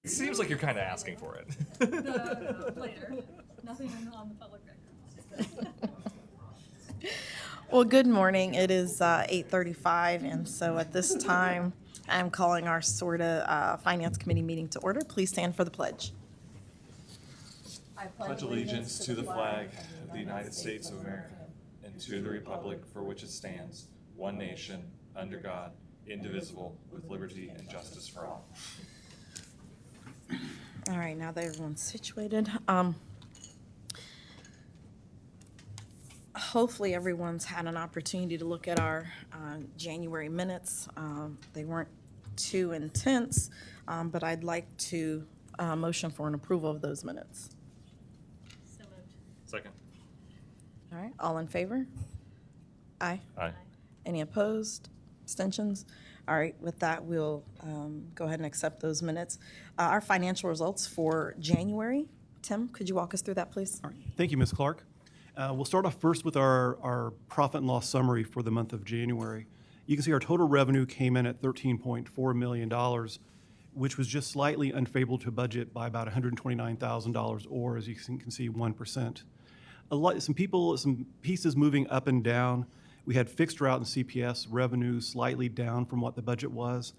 seems like you're kind of asking for it. Later. Nothing on the public record. Well, good morning. It is 8:35, and so at this time, I'm calling our SORTA Finance Committee meeting to order. Please stand for the pledge. I pledge allegiance to the flag of the United States of America and to the republic for which it stands, one nation, under God, indivisible, with liberty and justice for all. All right, now that everyone's situated, hopefully everyone's had an opportunity to look at our January minutes. They weren't too intense, but I'd like to motion for an approval of those minutes. So moved. Second. All right, all in favor? Aye. Aye. Any opposed? Abstentions? All right, with that, we'll go ahead and accept those minutes. Our financial results for January. Tim, could you walk us through that, please? All right. Thank you, Ms. Clark. We'll start off first with our profit and loss summary for the month of January. You can see our total revenue came in at $13.4 million, which was just slightly unfavorable to budget by about $129,000, or as you can see, 1%. Some pieces moving up and down. We had fixed route and CPS revenue slightly down from what the budget was.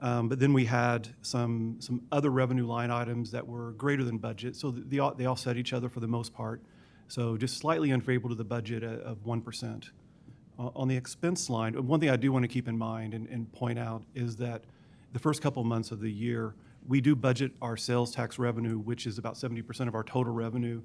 But then we had some other revenue line items that were greater than budget, so they offset each other for the most part. So just slightly unfavorable to the budget of 1%. On the expense line, one thing I do want to keep in mind and point out is that the first couple months of the year, we do budget our sales tax revenue, which is about 70% of our total revenue,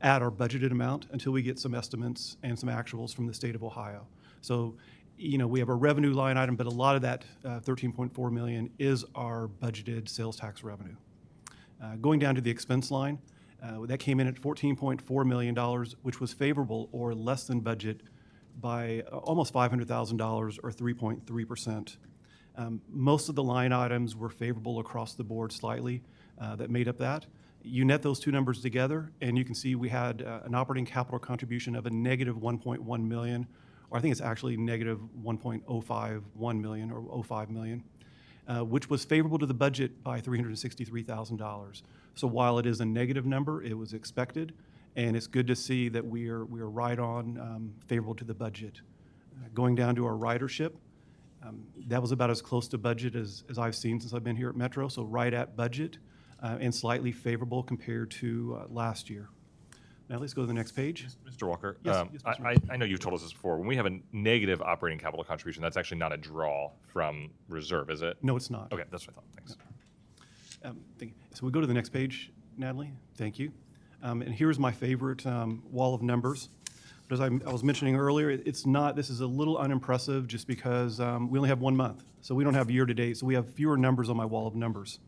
at our budgeted amount until we get some estimates and some actuals from the state of Ohio. So, we have a revenue line item, but a lot of that $13.4 million is our budgeted sales tax revenue. Going down to the expense line, that came in at $14.4 million, which was favorable or less than budget by almost $500,000 or 3.3%. Most of the line items were favorable across the board slightly that made up that. You net those two numbers together, and you can see we had an operating capital contribution of a negative $1.1 million, or I think it's actually negative $1.051 million or $05 million, which was favorable to the budget by $363,000. So while it is a negative number, it was expected, and it's good to see that we are right on favorable to the budget. Going down to our ridership, that was about as close to budget as I've seen since I've been here at Metro, so right at budget and slightly favorable compared to last year. Now let's go to the next page. Mr. Walker, Yes, Mr. I know you've told us this before. When we have a negative operating capital contribution, that's actually not a draw from reserve, is it? No, it's not. Okay, that's what I thought. Thanks. Thank you. So we go to the next page, Natalie. Thank you. And here's my favorite wall of numbers. But as I was mentioning earlier, this is a little unimpressive just because we only have 1 month. So we don't have year to date. So we have fewer numbers on my wall of numbers.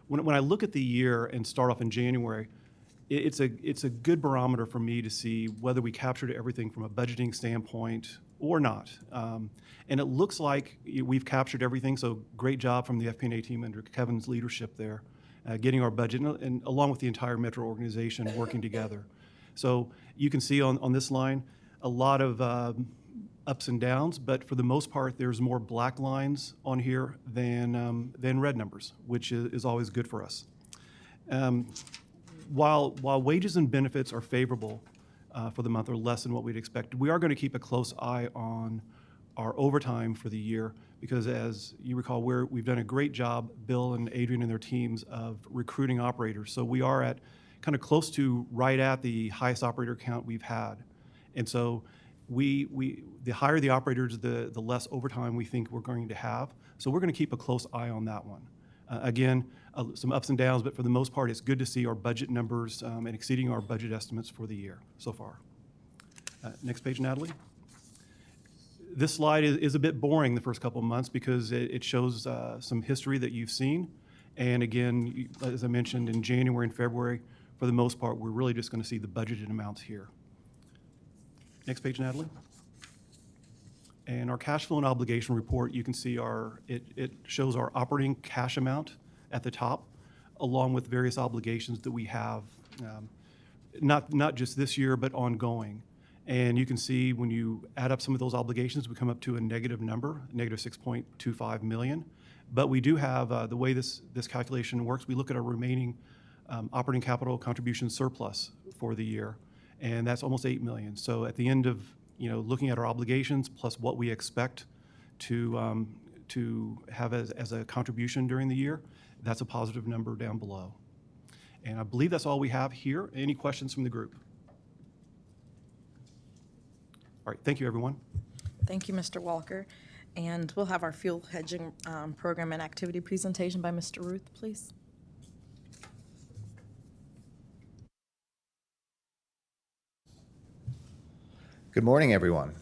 When I look at the year and start off in January, it's a good barometer for me to see whether we captured everything from a budgeting standpoint or not. And it looks like we've captured everything, so great job from the FP&A team under Kevin's leadership there, getting our budget, and along with the entire Metro organization working together. So you can see on this line a lot of ups and downs, but for the most part, there's more black lines on here than red numbers, which is always good for us. While wages and benefits are favorable for the month, or less than what we'd expected, we are going to keep a close eye on our overtime for the year because, as you recall, we've done a great job, Bill and Adrian and their teams, of recruiting operators. So we are at kind of close to right at the highest operator count we've had. And so the higher the operators, the less overtime we think we're going to have. So we're going to keep a close eye on that one. Again, some ups and downs, but for the most part, it's good to see our budget numbers and exceeding our budget estimates for the year so far. Next page, Natalie. This slide is a bit boring the first couple of months because it shows some history that you've seen. And again, as I mentioned, in January and February, for the most part, we're really just going to see the budgeted amounts here. Next page, Natalie. And our cash flow and obligation report, you can see it shows our operating cash amount at the top, along with various obligations that we have, not just this year, but ongoing. And you can see when you add up some of those obligations, we come up to a negative number, negative $6.25 million. But we do have, the way this calculation works, we look at our remaining operating capital contribution surplus for the year, and that's almost $8 million. So at the end of, looking at our obligations plus what we expect to have as a contribution during the year, that's a positive number down below. And I believe that's all we have here. Any questions from the group? All right, thank you, everyone. Thank you, Mr. Walker. And we'll have our fuel hedging program and activity presentation by Mr. Ruth, please. Good morning, everyone.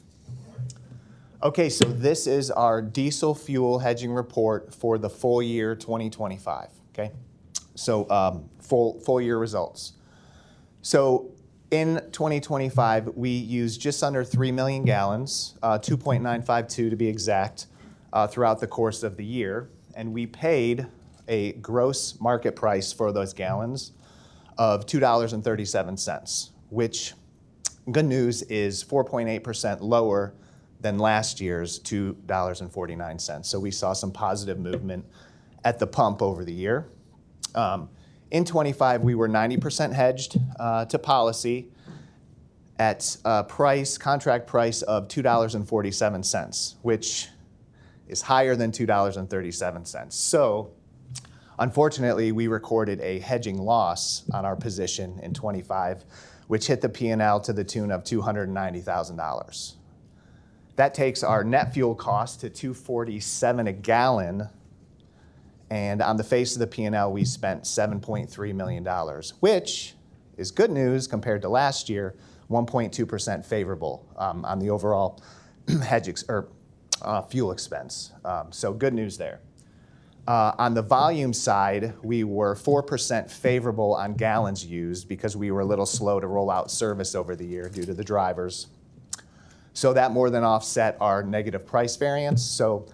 Okay, so this is our diesel fuel hedging report for the full year 2025, okay? So full year results. So in 2025, we used just under 3 million gallons, 2.952 to be exact, throughout the course of the year. And we paid a gross market price for those gallons of $2.37, which, good news, is 4.8% lower than last year's $2.49. So we saw some positive movement at the pump over the year. In 25, we were 90% hedged to policy at a contract price of $2.47, which is higher than $2.37. So unfortunately, we recorded a hedging loss on our position in 25, which hit the P&L to the tune of $290,000. That takes our net fuel cost to $2.47 a gallon, and on the face of the P&L, we spent $7.3 million, which is good news compared to last year, 1.2% favorable on the overall fuel expense. So good news there. On the volume side, we were 4% favorable on gallons used because we were a little slow to roll out service over the year due to the drivers. So that more than offset our negative price variance. So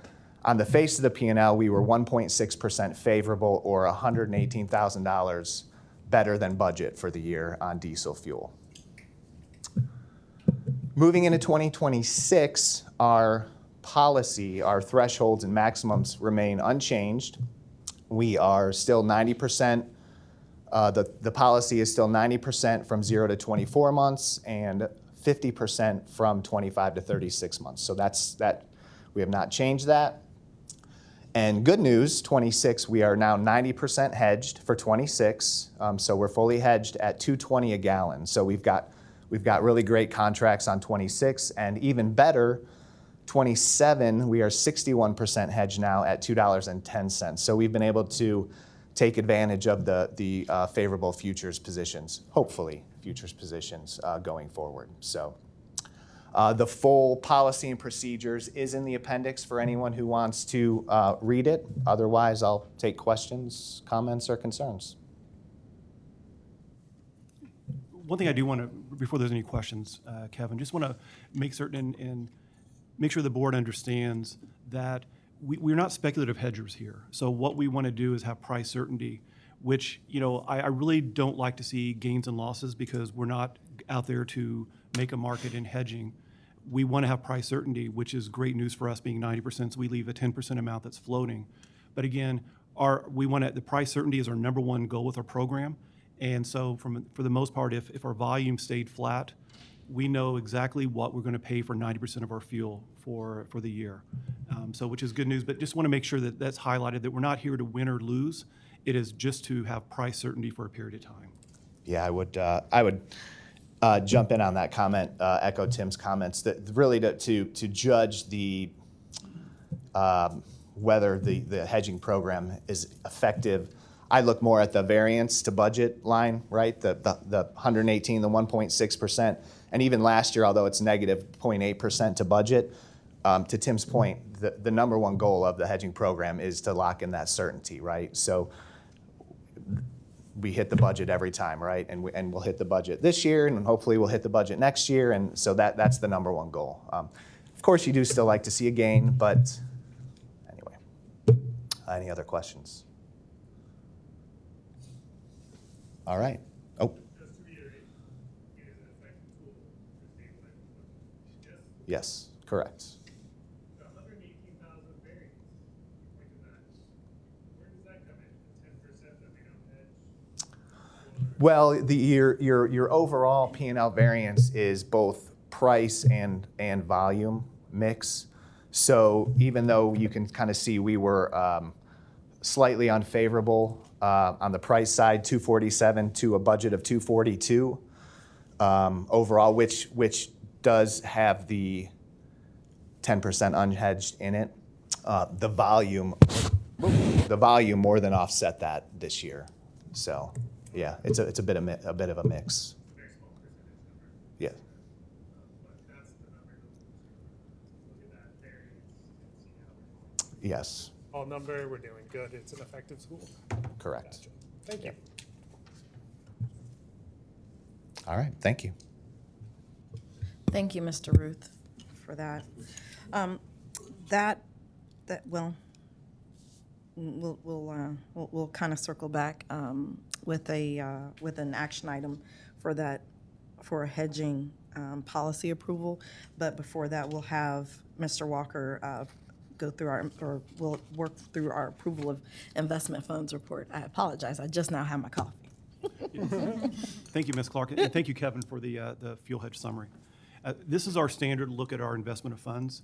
on the face of the P&L, we were 1.6% favorable, or $118,000 better than budget for the year on diesel fuel. Moving into 2026, our policy, our thresholds and maximums remain unchanged. We are still 90%. The policy is still 90% from 0 to 24 months and 50% from 25 to 36 months. So that we have not changed that. And good news, 26, we are now 90% hedged for 26. So we're fully hedged at $2.20 a gallon. So we've got really great contracts on 26, and even better, 27, we are 61% hedged now at $2.10. So we've been able to take advantage of the favorable futures positions, hopefully futures positions going forward. So the full policy and procedures is in the appendix for anyone who wants to read it. Otherwise, I'll take questions, comments, or concerns. One thing I do want to, before there's any questions, Kevin, just want to make certain and make sure the board understands that we're not speculative hedgers here. So what we want to do is have price certainty, which, I really don't like to see gains and losses because we're not out there to make a market in hedging. We want to have price certainty, which is great news for us being 90%, so we leave a 10% amount that's floating. But again, the price certainty is our number one goal with our program. And so for the most part, if our volume stayed flat, we know exactly what we're going to pay for 90% of our fuel for the year. So which is good news, but just want to make sure that that's highlighted, that we're not here to win or lose. It is just to have price certainty for a period of time. Yeah, I would jump in on that comment, echo Tim's comments, that really to judge whether the hedging program is effective. I look more at the variance to budget line, right? The 118, the 1.6%. And even last year, although it's negative 0.8% to budget, to Tim's point, the number one goal of the hedging program is to lock in that certainty, right? So we hit the budget every time, right? And we'll hit the budget this year, and hopefully we'll hit the budget next year. And so that's the number one goal. Of course, you do still like to see a gain, but anyway. Any other questions? All right. Oh. Just to reiterate, it is an effective tool to stabilize inflation. Yes? Yes, correct. The 118,000 variance, you pointed that. Well, your overall P&L variance is both price and volume mix. So even though you can kind of see we were slightly unfavorable on the price side, 247 to a budget of 242 overall, which does have the 10% unhedged in it. The volume more than offset that this year. So yeah, it's a bit of a mix. Very small percentage number, Yeah. but that's the number to look at that variance and see how we're doing. Yes. All number, we're doing good. It's an effective school. Correct. Gotcha. Thank you. All right. Thank you. Thank you, Mr. Ruth, for that. Well, we'll kind of circle back with an action item for that, for a hedging policy approval. But before that, we'll have Mr. Walker go through we'll work through our approval of investment funds report. I apologize, I just now have my coffee. Thank you, Ms. Clark, and thank you, Kevin, for the fuel hedge summary. This is our standard look at our investment of funds.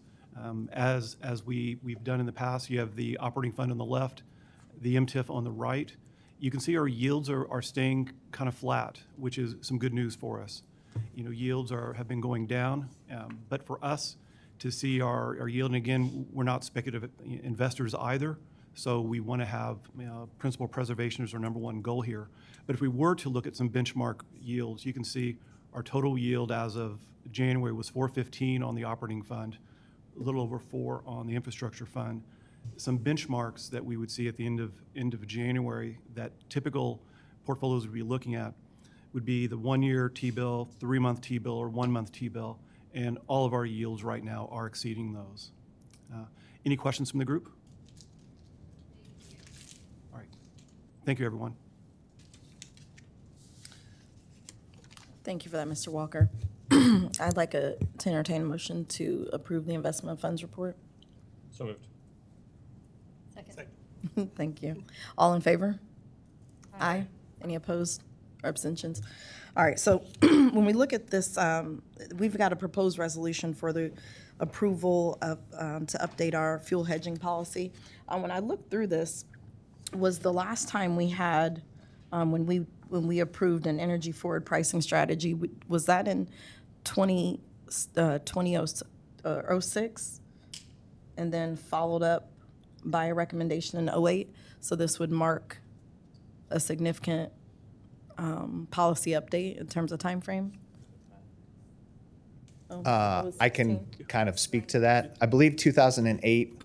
As we've done in the past, you have the operating fund on the left, the MTIF on the right. You can see our yields are staying kind of flat, which is some good news for us. You know, yields have been going down, but for us to see our yield, and again, we're not speculative investors either, so we want to have principal preservation as our number one goal here. But if we were to look at some benchmark yields, you can see our total yield as of January was 4.15 on the operating fund, a little over 4 on the infrastructure fund. Some benchmarks that we would see at the end of January that typical portfolios would be looking at would be the 1-year T-bill, 3-month T-bill, or 1-month T-bill, and all of our yields right now are exceeding those. Any questions from the group? All right. Thank you, everyone. Thank you for that, Mr. Walker. I'd like to entertain a motion to approve the investment funds report. So moved. Second. Thank you. All in favor? Aye. Any opposed or abstentions? All right, so when we look at this, we've got a proposed resolution for the approval of, to update our fuel hedging policy. When I looked through this, was the last time we had, when we approved an energy forward pricing strategy, was that in 2006? And then followed up by a recommendation in 2008? So this would mark a significant policy update in terms of timeframe? Oh, it was I can 16. kind of speak to that. I believe 2008,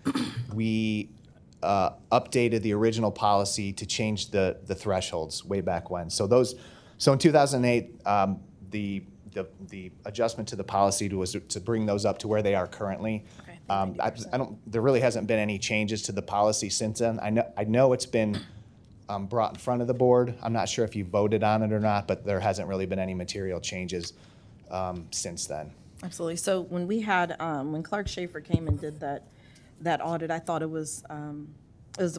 we updated the original policy to change the thresholds way back when. So in 2008, the adjustment to the policy was to bring those up to where they are currently. Okay, There really hasn't been any changes to the policy since then. I know it's been brought in front of the board. I'm not sure if you voted on it or not, but there hasn't really been any material changes since then. Absolutely. So when we had, when Clark Schaefer came and did that audit, I thought it was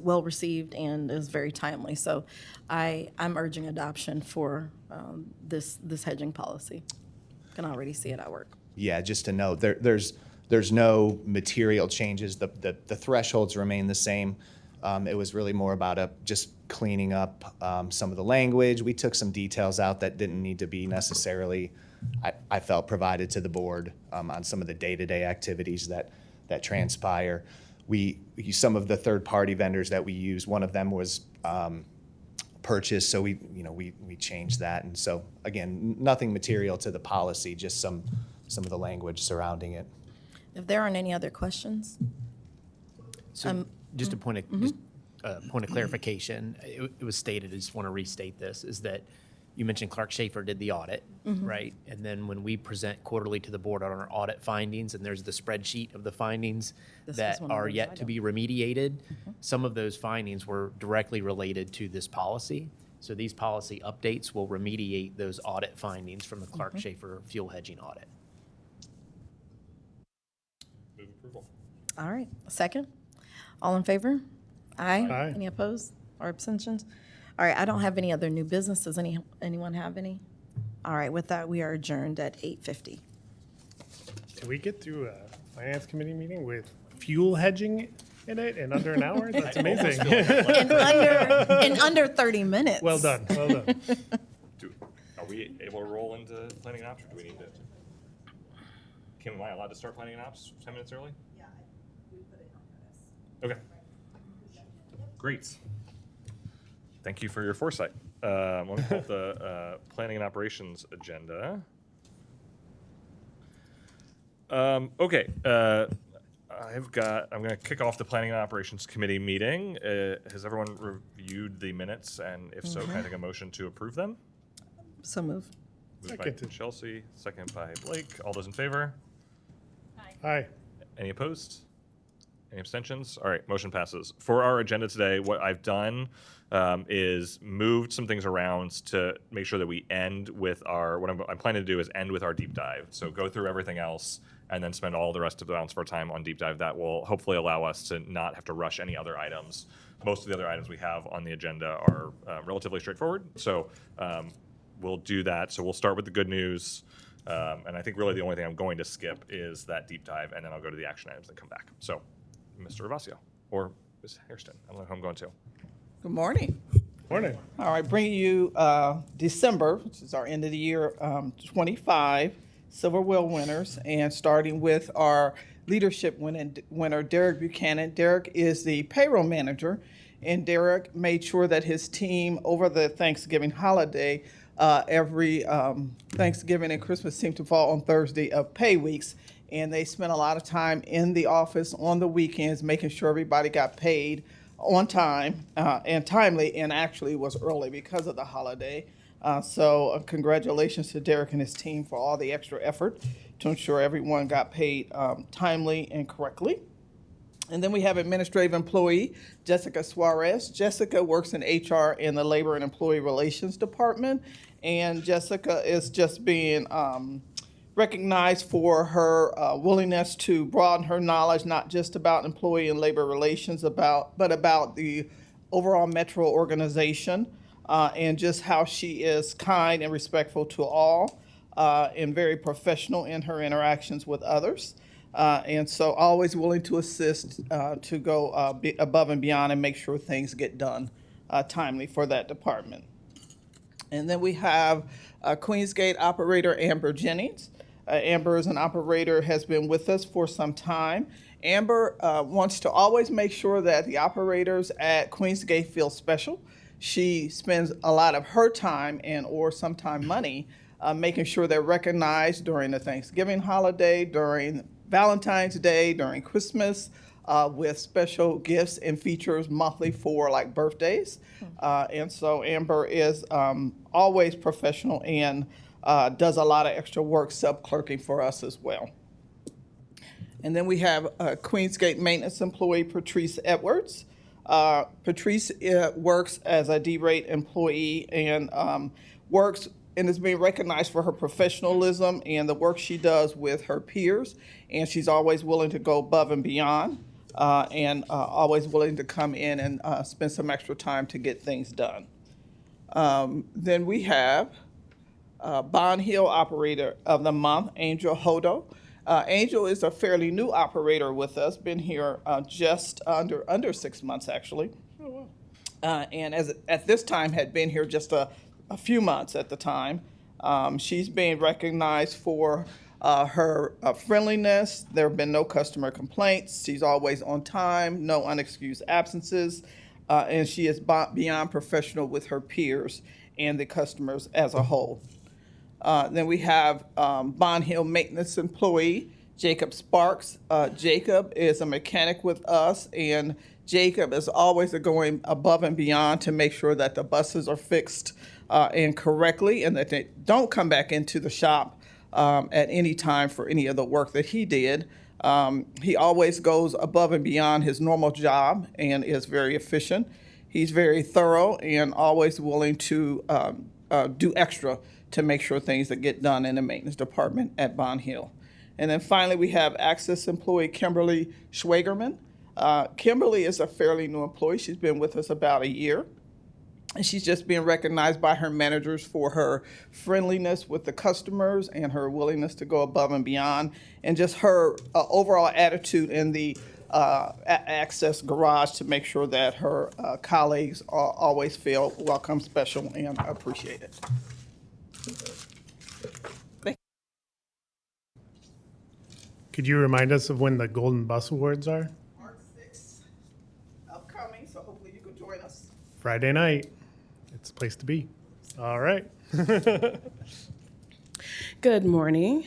well received and it was very timely. So I'm urging adoption for this hedging policy. Can already see it at work. Yeah, just to note, there's no material changes. The thresholds remain the same. It was really more about just cleaning up some of the language. We took some details out that didn't need to be necessarily, I felt, provided to the board on some of the day-to-day activities that transpire. We use some of the third-party vendors that we use. One of them was purchased, so we changed that. And so again, nothing material to the policy, just some of the language surrounding it. If there aren't any other questions? So just a point of clarification, it was stated, I just want to restate this, is that you mentioned Clark Schaefer did the audit, right? And then when we present quarterly to the board on our audit findings, and there's the spreadsheet of the findings This that was one of are those yet to be remediated, some of those findings were directly related to this policy. So these policy updates will remediate those audit findings from the Clark Schaefer fuel hedging audit. Move approval. All right, second? All in favor? Aye. Aye. Any opposed or abstentions? All right, I don't have any other new business. Does anyone have any? All right, with that, we are adjourned at 8:50. Did we get through a finance committee meeting with fuel hedging in it in under an hour? That's amazing. In under 30 minutes. Well done, well done. Are we able to roll into planning and ops, or do we need to? Am I allowed to start planning and ops 10 minutes early? Yeah, we put it on notice. Okay. Great. Thank you for your foresight. Let me pull up the planning and operations agenda. Okay. I'm going to kick off the planning and operations committee meeting. Has everyone reviewed the minutes? And if so, can I take a motion to approve them? So move. Moved by Seconded. Chelsea, second by Blake. All those in favor? Hi. Any opposed? Any abstentions? All right, motion passes. For our agenda today, what I've done is moved some things around to make sure that we end with what I'm planning to do is end with our deep dive. So go through everything else and then spend all the rest of the balance of our time on deep dive. That will hopefully allow us to not have to rush any other items. Most of the other items we have on the agenda are relatively straightforward. So we'll do that. So we'll start with the good news. And I think really the only thing I'm going to skip is that deep dive, and then I'll go to the action items and come back. So, Mr. Ravasio, or Ms. Hairston, I don't know who I'm going to. Good morning. Morning. All right, bringing you December, which is our end of the year 25 Silver Wheel winners, and starting with our leadership winner, Derek Buchanan. Derek is the payroll manager, and Derek made sure that his team over the Thanksgiving holiday, every Thanksgiving and Christmas seem to fall on Thursday of pay weeks, and they spent a lot of time in the office on the weekends making sure everybody got paid on time and timely, and actually was early because of the holiday. So congratulations to Derek and his team for all the extra effort to ensure everyone got paid timely and correctly. And then we have administrative employee Jessica Suarez. Jessica works in HR in the Labor and Employee Relations Department, and Jessica is just being recognized for her willingness to broaden her knowledge, not just about employee and labor relations, but about the overall Metro organization, and just how she is kind and respectful to all, and very professional in her interactions with others. And so always willing to assist, to go above and beyond and make sure things get done timely for that department. And then we have Queensgate operator Amber Jennings. Amber is an operator, has been with us for some time. Amber wants to always make sure that the operators at Queensgate feel special. She spends a lot of her time or sometimes money making sure they're recognized during the Thanksgiving holiday, during Valentine's Day, during Christmas, with special gifts and features monthly for like birthdays. And so Amber is always professional and does a lot of extra work sub-clerking for us as well. And then we have Queensgate maintenance employee Patrice Edwards. Patrice works as a D-rate employee and works and is being recognized for her professionalism and the work she does with her peers. And she's always willing to go above and beyond, and always willing to come in and spend some extra time to get things done. Then we have Bond Hill Operator of the Month, Angel Hodo. Angel is a fairly new operator with us, been here just under 6 months, actually. Oh, wow. And at this time had been here just a few months at the time. She's being recognized for her friendliness. There have been no customer complaints. She's always on time, no unexcused absences, and she is beyond professional with her peers and the customers as a whole. Then we have Bond Hill maintenance employee, Jacob Sparks. Jacob is a mechanic with us, and Jacob is always going above and beyond to make sure that the buses are fixed and correctly, and that they don't come back into the shop at any time for any of the work that he did. He always goes above and beyond his normal job and is very efficient. He's very thorough and always willing to do extra to make sure things that get done in the maintenance department at Bond Hill. And then finally, we have Access employee Kimberly Schwagerman. Kimberly is a fairly new employee. She's been with us about a year. And she's just being recognized by her managers for her friendliness with the customers and her willingness to go above and beyond, and just her overall attitude in the access garage to make sure that her colleagues always feel welcome, special, and appreciated. Could you remind us of when the Golden Bus Awards are? March 6th upcoming, so hopefully you can join us. Friday night. It's a place to be. All right. Good morning.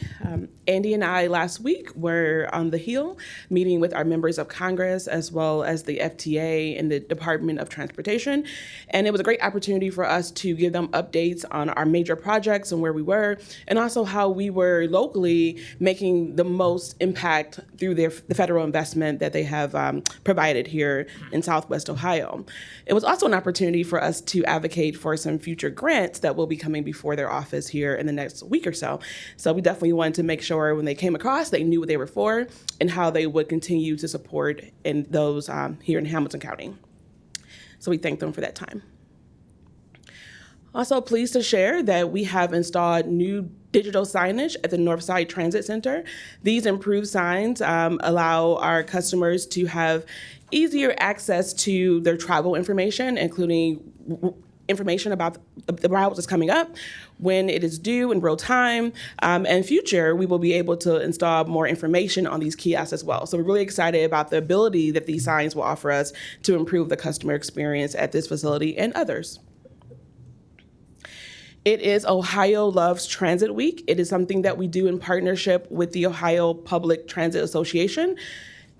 Andy and I last week were on the Hill meeting with our members of Congress as well as the FTA and the Department of Transportation. And it was a great opportunity for us to give them updates on our major projects and where we were, and also how we were locally making the most impact through the federal investment that they have provided here in Southwest Ohio. It was also an opportunity for us to advocate for some future grants that will be coming before their office here in the next week or so. So we definitely wanted to make sure when they came across, they knew what they were for and how they would continue to support in those here in Hamilton County. So we thank them for that time. Also pleased to share that we have installed new digital signage at the Northside Transit Center. These improved signs allow our customers to have easier access to their travel information, including information about the route that's coming up, when it is due in real time, and future, we will be able to install more information on these kiosks as well. So we're really excited about the ability that these signs will offer us to improve the customer experience at this facility and others. It is Ohio Loves Transit Week. It is something that we do in partnership with the Ohio Public Transit Association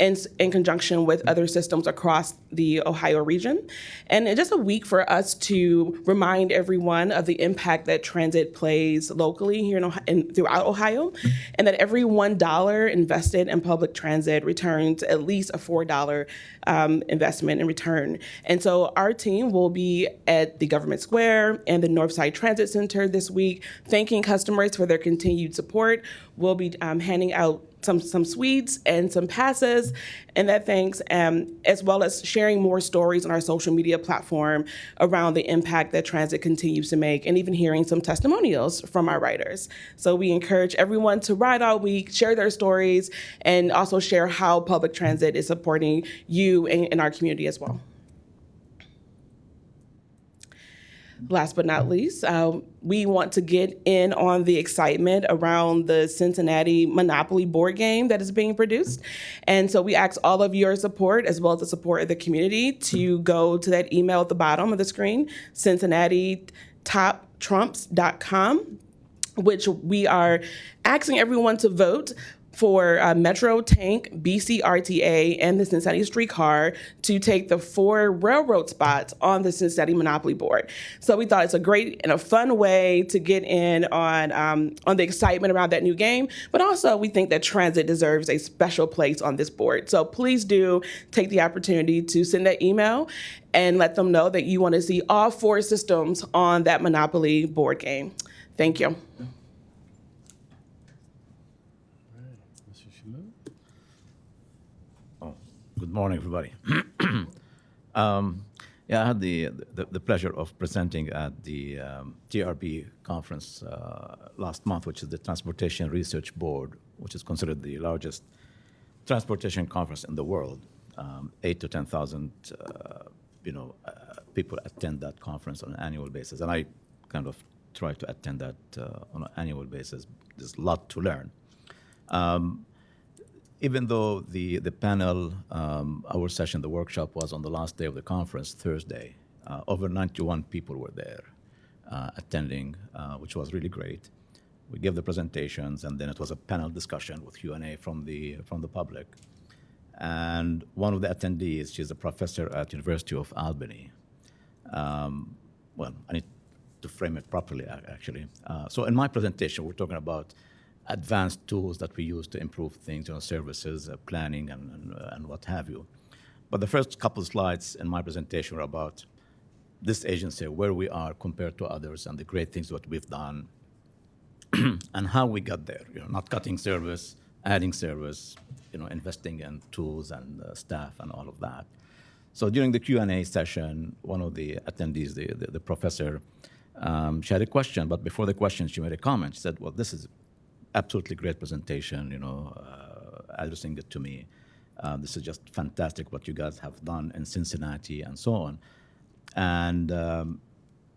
and in conjunction with other systems across the Ohio region. And it's just a week for us to remind everyone of the impact that transit plays locally here in throughout Ohio, and that every $1 invested in public transit returns at least a $4 investment in return. And so our team will be at the Government Square and the Northside Transit Center this week, thanking customers for their continued support. We'll be handing out some sweets and some passes, and that thanks, as well as sharing more stories on our social media platform around the impact that transit continues to make, and even hearing some testimonials from our riders. So we encourage everyone to ride all week, share their stories, and also share how public transit is supporting you in our community as well. Last but not least, we want to get in on the excitement around the Cincinnati Monopoly board game that is being produced. And so we ask all of your support, as well as the support of the community, to go to that email at the bottom of the screen, cincinnatitoptrumps.com, which we are asking everyone to vote for Metro, Tank, BCRTA, and the Cincinnati Streetcar to take the 4 railroad spots on the Cincinnati Monopoly board. So we thought it's a great and a fun way to get in on the excitement around that new game, but also we think that transit deserves a special place on this board. So please do take the opportunity to send that email and let them know that you want to see all 4 systems on that Monopoly board game. Thank you. Good morning, everybody. Yeah, I had the pleasure of presenting at the TRB conference last month, which is the Transportation Research Board, which is considered the largest transportation conference in the world. 8,000 to 10,000, people attend that conference on an annual basis, and I kind of try to attend that on an annual basis. There's a lot to learn. Even though the panel, our session, the workshop was on the last day of the conference, Thursday, over 91 people were there attending, which was really great. We gave the presentations, and then it was a panel discussion with Q&A from the public. And one of the attendees, she's a professor at University of Albany. Well, I need to frame it properly, actually. So in my presentation, we're talking about advanced tools that we use to improve things, services, planning, and what have you. But the first couple of slides in my presentation were about this agency, where we are compared to others, and the great things that we've done, and how we got there. Not cutting service, adding service, investing in tools and staff and all of that. So during the Q&A session, one of the attendees, the professor, she had a question, but before the question, she made a comment. She said, well, this is absolutely great presentation, addressing it to me. This is just fantastic what you guys have done in Cincinnati and so on. And,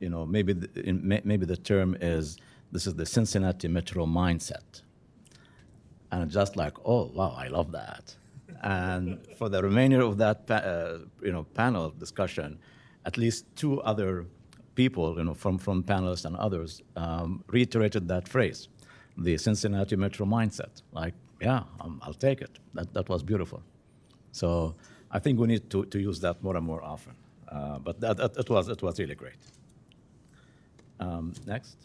maybe the term is, this is the Cincinnati Metro mindset. And just like, oh, wow, I love that. And for the remainder of that, panel discussion, at least two other people, from panelists and others, reiterated that phrase, the Cincinnati Metro mindset. Like, yeah, I'll take it. That was beautiful. So I think we need to use that more and more often. But it was really great. Next.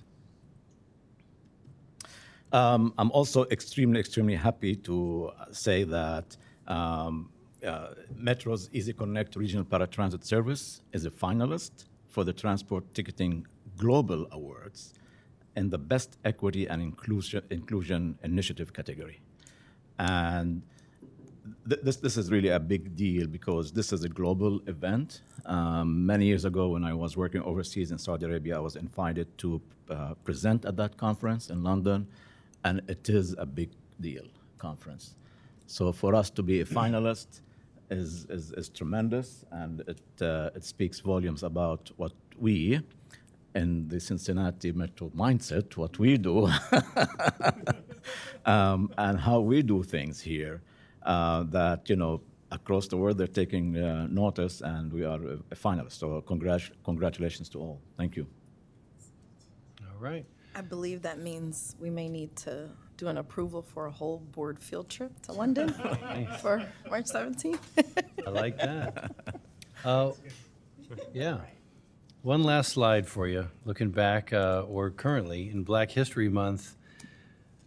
I'm also extremely happy to say that Metro's Easy Connect Regional Paratransit Service is a finalist for the Transport Ticketing Global Awards in the Best Equity and Inclusion Initiative category. And this is really a big deal because this is a global event. Many years ago when I was working overseas in Saudi Arabia, I was invited to present at that conference in London, and it is a big deal conference. So for us to be a finalist is tremendous, and it speaks volumes about what we, in the Cincinnati Metro mindset, what we do, and how we do things here, that, across the world they're taking notice, and we are a finalist. So congratulations to all. Thank you. All right. I believe that means we may need to do an approval for a whole board field trip to London for March 17th. I like that. Yeah. One last slide for you. Looking back, or currently in Black History Month,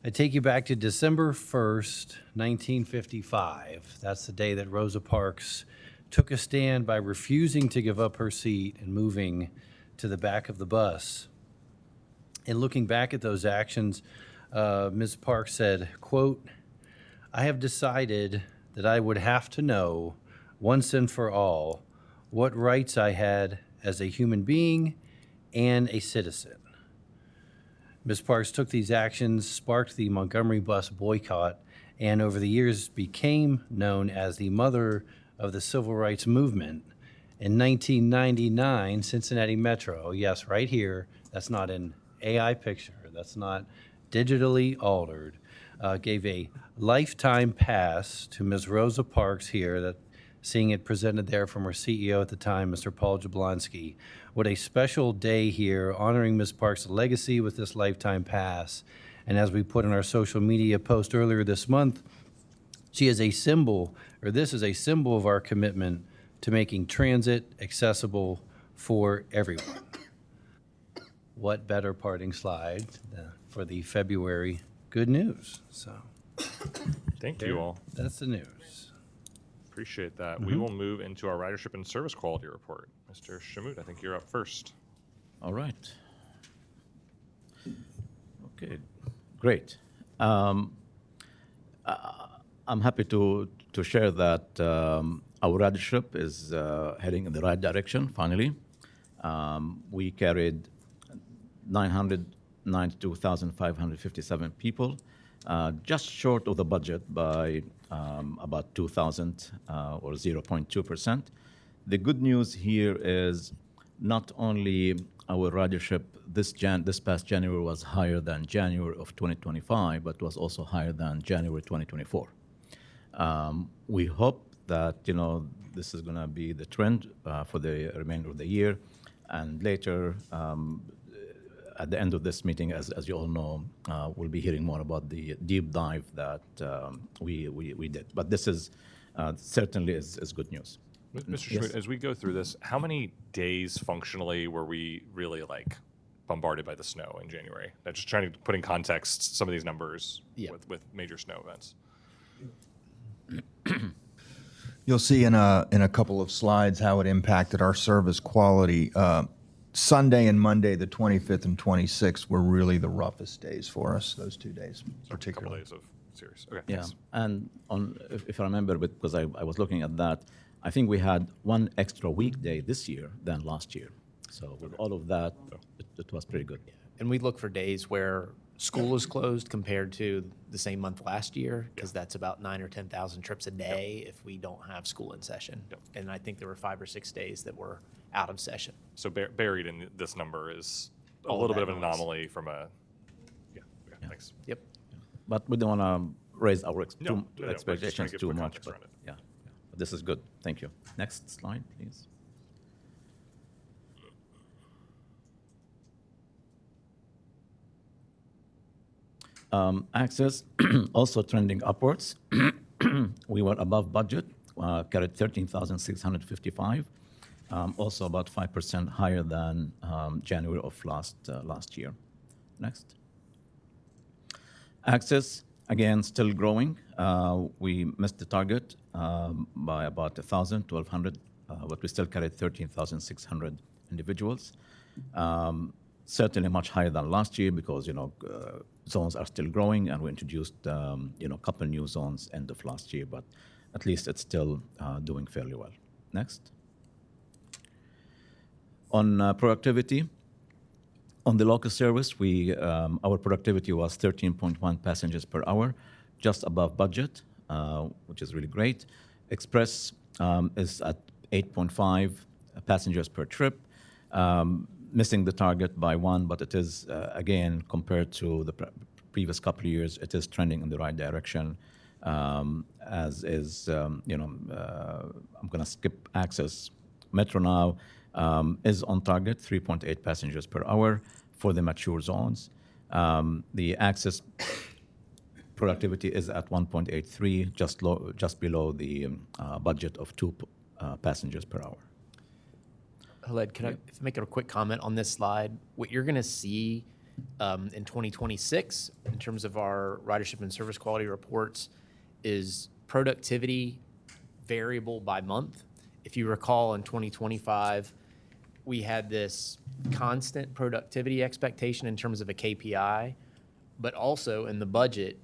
I take you back to December 1st, 1955. That's the day that Rosa Parks took a stand by refusing to give up her seat and moving to the back of the bus. And looking back at those actions, Ms. Parks said, quote, "I have decided that I would have to know once and for all what rights I had as a human being and a citizen." Ms. Parks took these actions, sparked the Montgomery bus boycott, and over the years became known as the mother of the civil rights movement. In 1999, Cincinnati Metro, yes, right here, that's not an AI picture, that's not digitally altered, gave a lifetime pass to Ms. Rosa Parks here, that seeing it presented there from her CEO at the time, Mr. Paul Jablonski. What a special day here, honoring Ms. Parks' legacy with this lifetime pass. And as we put in our social media post earlier this month, she is a symbol, or this is a symbol of our commitment to making transit accessible for everyone. What better parting slide for the February good news? So, Thank you all. that's the news. Appreciate that. We will move into our ridership and service quality report. Mr. Shamut, I think you're up first. All right. Okay, great. I'm happy to share that our ridership is heading in the right direction, finally. We carried 992,557 people, just short of the budget by about 2,000 or 0.2%. The good news here is not only our ridership this past January was higher than January of 2025, but was also higher than January 2024. We hope that this is going to be the trend for the remainder of the year, and later at the end of this meeting, as you all know, we'll be hearing more about the deep dive that we did. But this is certainly is good news. Mr. Yes. Schmidt, as we go through this, how many days functionally were we really bombarded by the snow in January? I'm just trying to put in context some of these numbers with major snow events. You'll see in a couple of slides how it impacted our service quality. Sunday and Monday, the 25th and 26th, were really the roughest days for us, those 2 days A couple particularly. days of serious. Okay. Yeah, thanks. and if I remember, because I was looking at that, I think we had one extra weekday this year than last year. So with all of that, it was pretty good. And we look for days where school is closed compared to the same month last year, because that's about 9,000 or 10,000 trips a day if we don't have school in session. And I think there were 5 or 6 days that were out of session. So buried in this number is a All little that bit of an noise. anomaly from a, thanks. Yep. But we don't want to raise our No, no, we're just trying to expectations get too quick much. context But around it. yeah, but this is good. Thank you. Next slide, please. Access also trending upwards. We were above budget, carried 13,655, also about 5% higher than January of last year. Next. Access, again, still growing. We missed the target by about 1,000, 1,200, but we still carried 13,600 individuals. Certainly much higher than last year because, zones are still growing, and we introduced, a couple new zones end of last year, but at least it's still doing fairly well. Next. On productivity, on the local service, our productivity was 13.1 passengers per hour, just above budget, which is really great. Express is at 8.5 passengers per trip, missing the target by 1, but it is, again, compared to the previous couple of years, it is trending in the right direction, as is, I'm going to skip Access. Metro now is on target, 3.8 passengers per hour for the mature zones. The Access productivity is at 1.83, just below the budget of 2 passengers per hour. Khaled, can I make a quick comment on this slide? What you're going to see in 2026, in terms of our ridership and service quality reports, is productivity variable by month. If you recall, in 2025, we had this constant productivity expectation in terms of a KPI, but also in the budget,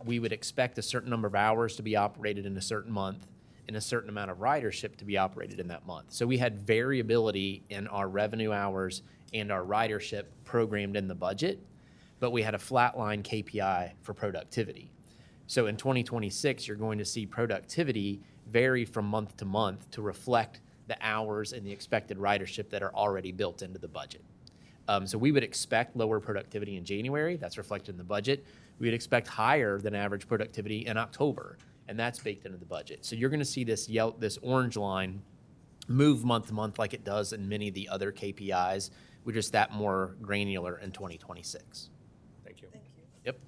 we would expect a certain number of hours to be operated in a certain month and a certain amount of ridership to be operated in that month. So we had variability in our revenue hours and our ridership programmed in the budget, but we had a flatline KPI for productivity. So in 2026, you're going to see productivity vary from month to month to reflect the hours and the expected ridership that are already built into the budget. So we would expect lower productivity in January. That's reflected in the budget. We would expect higher than average productivity in October, and that's baked into the budget. So you're going to see this orange line move month to month like it does in many of the other KPIs. We're just that more granular in 2026. Thank you. Yep.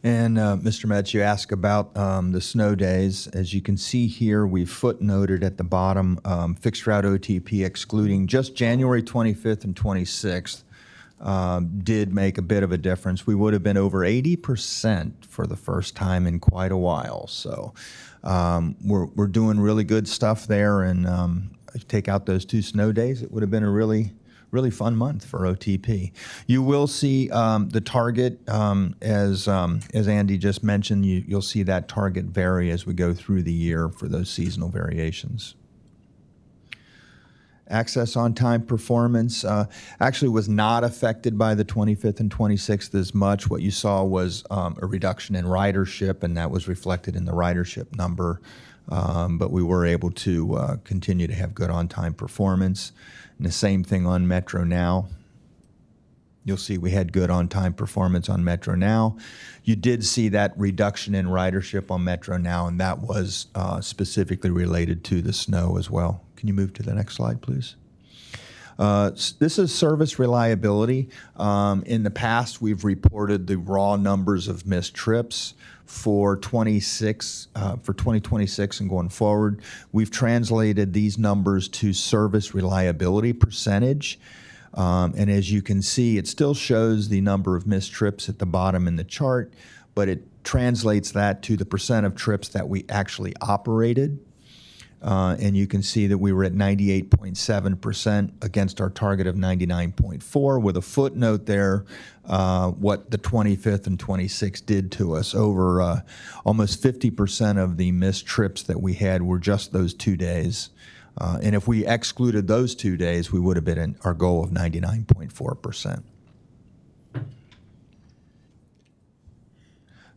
And Mr. Metz, you asked about the snow days. As you can see here, we footnoted at the bottom, fixed route OTP excluding just January 25th and 26th did make a bit of a difference. We would have been over 80% for the first time in quite a while. So we're doing really good stuff there. And if you take out those 2 snow days, it would have been a really fun month for OTP. You will see the target, as Andy just mentioned, you'll see that target vary as we go through the year for those seasonal variations. Access on-time performance actually was not affected by the 25th and 26th as much. What you saw was a reduction in ridership, and that was reflected in the ridership number. But we were able to continue to have good on-time performance. And the same thing on Metro Now. You'll see we had good on-time performance on Metro Now. You did see that reduction in ridership on Metro Now, and that was specifically related to the snow as well. Can you move to the next slide, please? This is service reliability. In the past, we've reported the raw numbers of missed trips. For 2026 and going forward, we've translated these numbers to service reliability percentage. And as you can see, it still shows the number of missed trips at the bottom in the chart, but it translates that to the percent of trips that we actually operated. And you can see that we were at 98.7% against our target of 99.4, with a footnote there, what the 25th and 26th did to us. Over almost 50% of the missed trips that we had were just those 2 days. And if we excluded those 2 days, we would have been at our goal of 99.4%.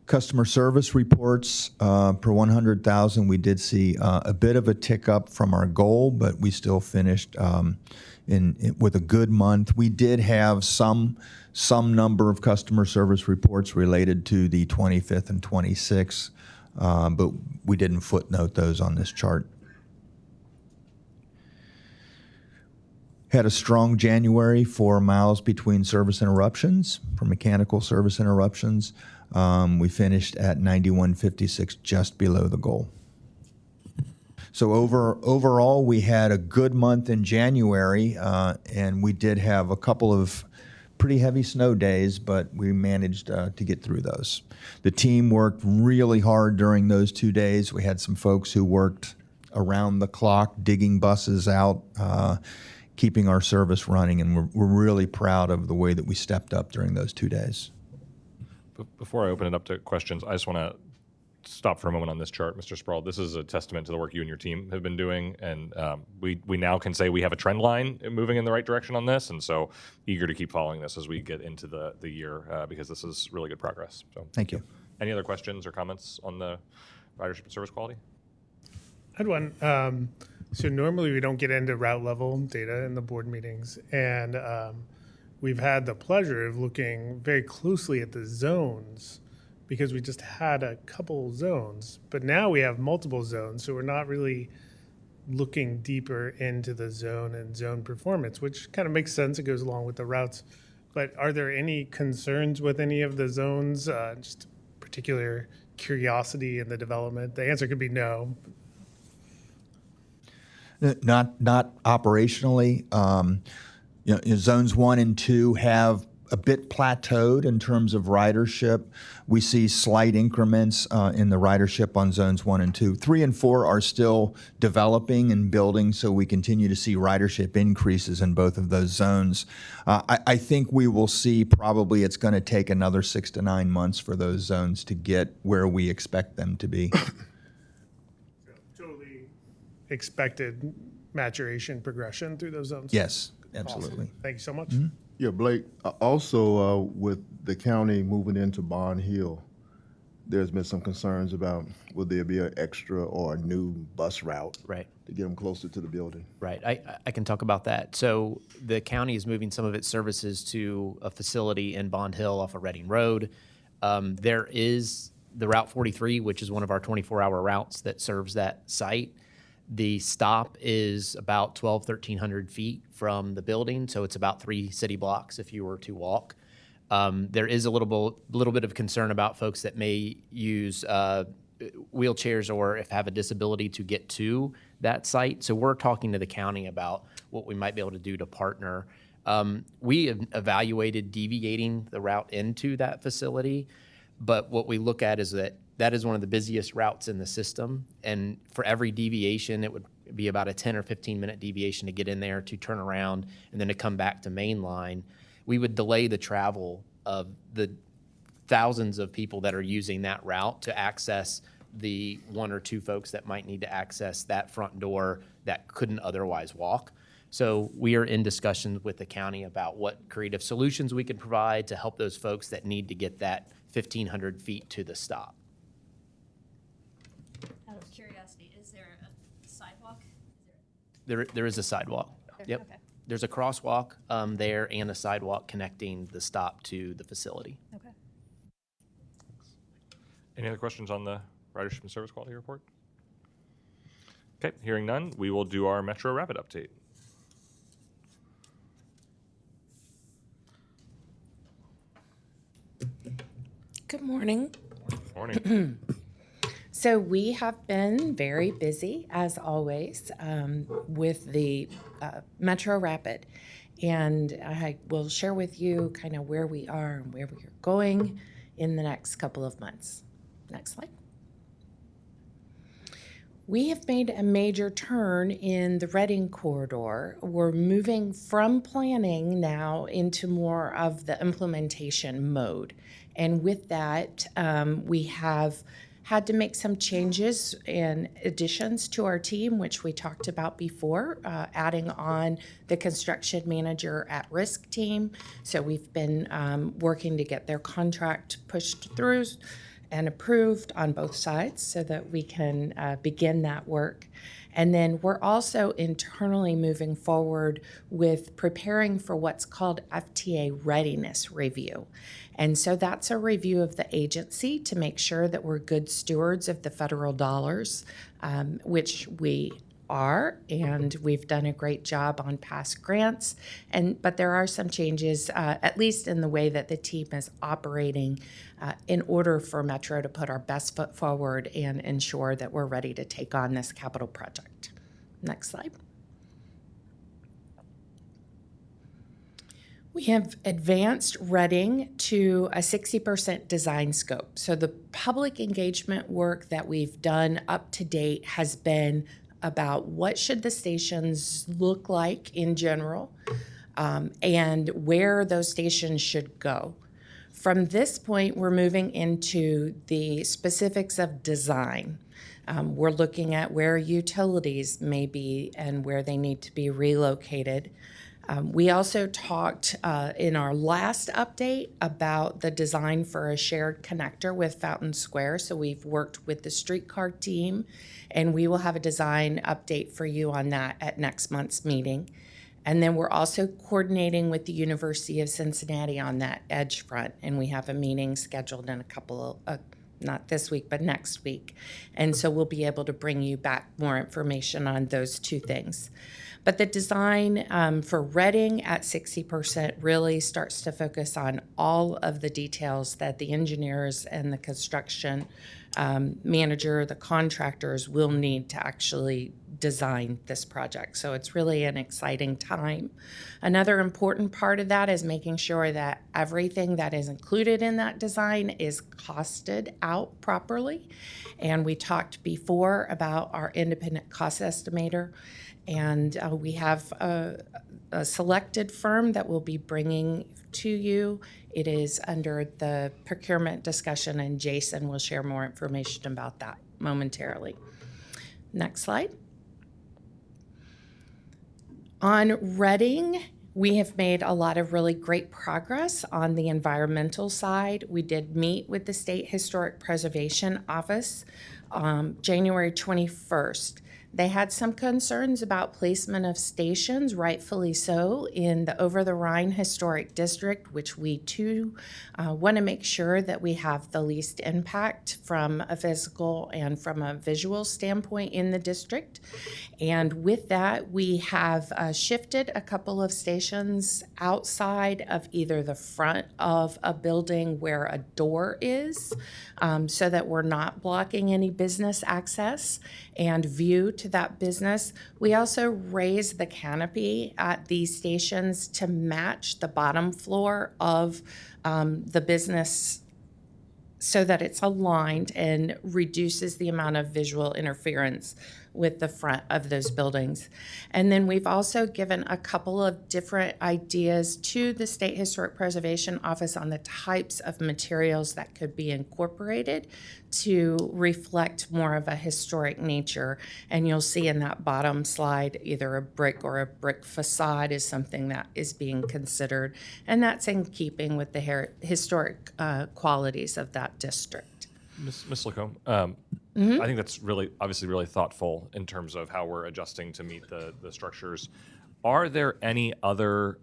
Customer service reports per 100,000, we did see a bit of a tick up from our goal, but we still finished with a good month. We did have some number of customer service reports related to the 25th and 26th, but we didn't footnote those on this chart. Had a strong January for miles between service interruptions, for mechanical service interruptions. We finished at 91.56, just below the goal. So overall, we had a good month in January, and we did have a couple of pretty heavy snow days, but we managed to get through those. The team worked really hard during those 2 days. We had some folks who worked around the clock, digging buses out, keeping our service running, and we're really proud of the way that we stepped up during those 2 days. Before I open it up to questions, I just want to stop for a moment on this chart, Mr. Sproul. This is a testament to the work you and your team have been doing, and we now can say we have a trend line moving in the right direction on this, and so eager to keep following this as we get into the year because this is really good progress. So Thank you. Any other questions or comments on the ridership and service quality? I had one. So normally we don't get into route level data in the board meetings, and we've had the pleasure of looking very closely at the zones because we just had a couple zones, but now we have multiple zones, so we're not really looking deeper into the zone and zone performance, which kind of makes sense. It goes along with the routes. But are there any concerns with any of the zones, just particular curiosity in the development? The answer could be no. Not operationally. Zones 1 and 2 have a bit plateaued in terms of ridership. We see slight increments in the ridership on zones 1 and 2. 3 and 4 are still developing and building, so we continue to see ridership increases in both of those zones. I think we will see probably it's going to take another 6 to 9 months for those zones to get where we expect them to be. Totally expected maturation progression through those zones? Yes, absolutely. Awesome. Thank you so much. Mm-hmm. Yeah, Blake, also with the county moving into Bond Hill, there's been some concerns about will there be an extra or a new bus route Right. to get them closer to the building? Right. I can talk about that. So the county is moving some of its services to a facility in Bond Hill off of Reading Road. There is the Route 43, which is one of our 24-hour routes that serves that site. The stop is about 1,300 feet from the building, so it's about 3 city blocks if you were to walk. There is a little bit of concern about folks that may use wheelchairs or if have a disability to get to that site. So we're talking to the county about what we might be able to do to partner. We have evaluated deviating the route into that facility, but what we look at is that is one of the busiest routes in the system. And for every deviation, it would be about a 10 or 15-minute deviation to get in there, to turn around, and then to come back to main line. We would delay the travel of the thousands of people that are using that route to access the 1 or 2 folks that might need to access that front door that couldn't otherwise walk. So we are in discussions with the county about what creative solutions we could provide to help those folks that need to get that 1,500 feet to the stop. Out of curiosity, is there a sidewalk? There is a sidewalk. Yep. Okay. There's a crosswalk there and a sidewalk connecting the stop to the facility. Okay. Any other questions on the ridership and service quality report? Okay, hearing none, we will do our Metro Rapid update. Good morning. Morning. So we have been very busy, as always, with the Metro Rapid. And I will share with you kind of where we are and where we are going in the next couple of months. Next slide. We have made a major turn in the Reading corridor. We're moving from planning now into more of the implementation mode. And with that, we have had to make some changes and additions to our team, which we talked about before, adding on the construction manager at-risk team. So we've been working to get their contract pushed through and approved on both sides so that we can begin that work. And then we're also internally moving forward with preparing for what's called FTA readiness review. And so that's a review of the agency to make sure that we're good stewards of the federal dollars, which we are, and we've done a great job on past grants. But there are some changes, at least in the way that the team is operating, in order for Metro to put our best foot forward and ensure that we're ready to take on this capital project. Next slide. We have advanced Reading to a 60% design scope. So the public engagement work that we've done up to date has been about what should the stations look like in general, and where those stations should go. From this point, we're moving into the specifics of design. We're looking at where utilities may be and where they need to be relocated. We also talked in our last update about the design for a shared connector with Fountain Square. So we've worked with the streetcar team, and we will have a design update for you on that at next month's meeting. And then we're also coordinating with the University of Cincinnati on that edge front, and we have a meeting scheduled in a couple of, not this week, but next week. And so we'll be able to bring you back more information on those two things. But the design for Reading at 60% really starts to focus on all of the details that the engineers and the construction manager, the contractors will need to actually design this project. So it's really an exciting time. Another important part of that is making sure that everything that is included in that design is costed out properly. And we talked before about our independent cost estimator. And we have a selected firm that we'll be bringing to you. It is under the procurement discussion, and Jason will share more information about that momentarily. Next slide. On Reading, we have made a lot of really great progress on the environmental side. We did meet with the State Historic Preservation Office January 21st. They had some concerns about placement of stations, rightfully so, in the Over the Rhine Historic District, which we too want to make sure that we have the least impact from a physical and from a visual standpoint in the district. And with that, we have shifted a couple of stations outside of either the front of a building where a door is, so that we're not blocking any business access and view to that business. We also raise the canopy at these stations to match the bottom floor of the business so that it's aligned and reduces the amount of visual interference with the front of those buildings. And then we've also given a couple of different ideas to the State Historic Preservation Office on the types of materials that could be incorporated to reflect more of a historic nature. And you'll see in that bottom slide, either a brick or a brick facade is something that is being considered. And that's in keeping with the historic qualities of that district. Ms. Lacombe, I think that's obviously really thoughtful in terms of how we're adjusting to meet the structures. Are there any other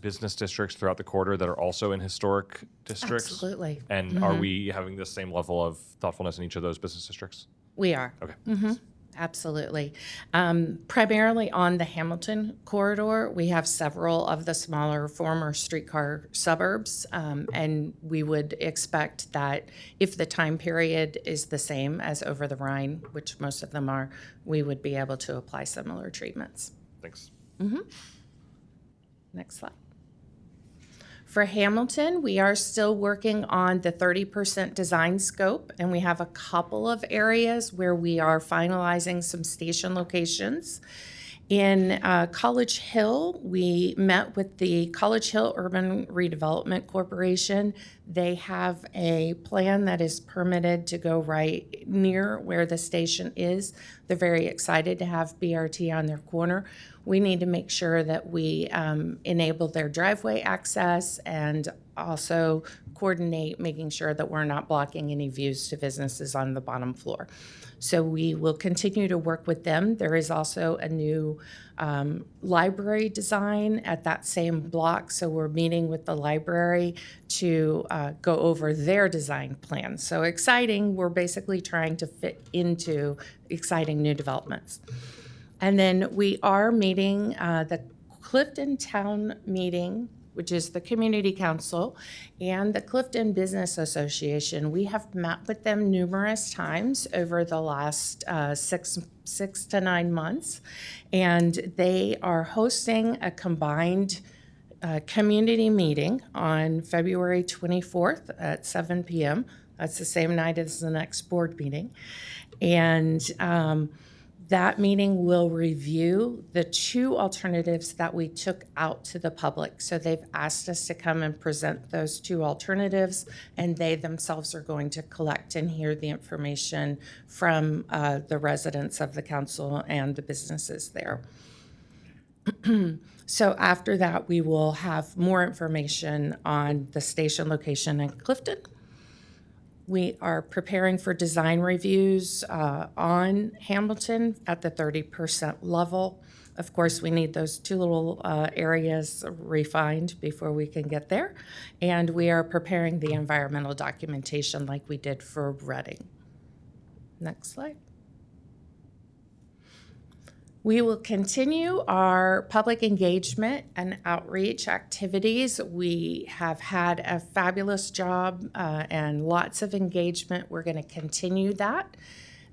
business districts throughout the corridor that are also in historic districts? Absolutely. And are we having the same level of thoughtfulness in each of those business districts? We are. Okay. Absolutely. Primarily on the Hamilton corridor, we have several of the smaller former streetcar suburbs, and we would expect that if the time period is the same as over the Rhine, which most of them are, we would be able to apply similar treatments. Thanks. Next slide. For Hamilton, we are still working on the 30% design scope, and we have a couple of areas where we are finalizing some station locations. In College Hill, we met with the College Hill Urban Redevelopment Corporation. They have a plan that is permitted to go right near where the station is. They're very excited to have BRT on their corner. We need to make sure that we enable their driveway access and also coordinate making sure that we're not blocking any views to businesses on the bottom floor. So we will continue to work with them. There is also a new library design at that same block, so we're meeting with the library to go over their design plan. So exciting, we're basically trying to fit into exciting new developments. And then we are meeting the Clifton Town Meeting, which is the Community Council, and the Clifton Business Association. We have met with them numerous times over the last 6 to 9 months, and they are hosting a combined community meeting on February 24th at 7 p.m. That's the same night as the next board meeting. And that meeting will review the 2 alternatives that we took out to the public. So they've asked us to come and present those 2 alternatives, and they themselves are going to collect and hear the information from the residents of the council and the businesses there. So after that, we will have more information on the station location in Clifton. We are preparing for design reviews on Hamilton at the 30% level. Of course, we need those 2 little areas refined before we can get there. And we are preparing the environmental documentation like we did for Reading. Next slide. We will continue our public engagement and outreach activities. We have had a fabulous job and lots of engagement. We're going to continue that.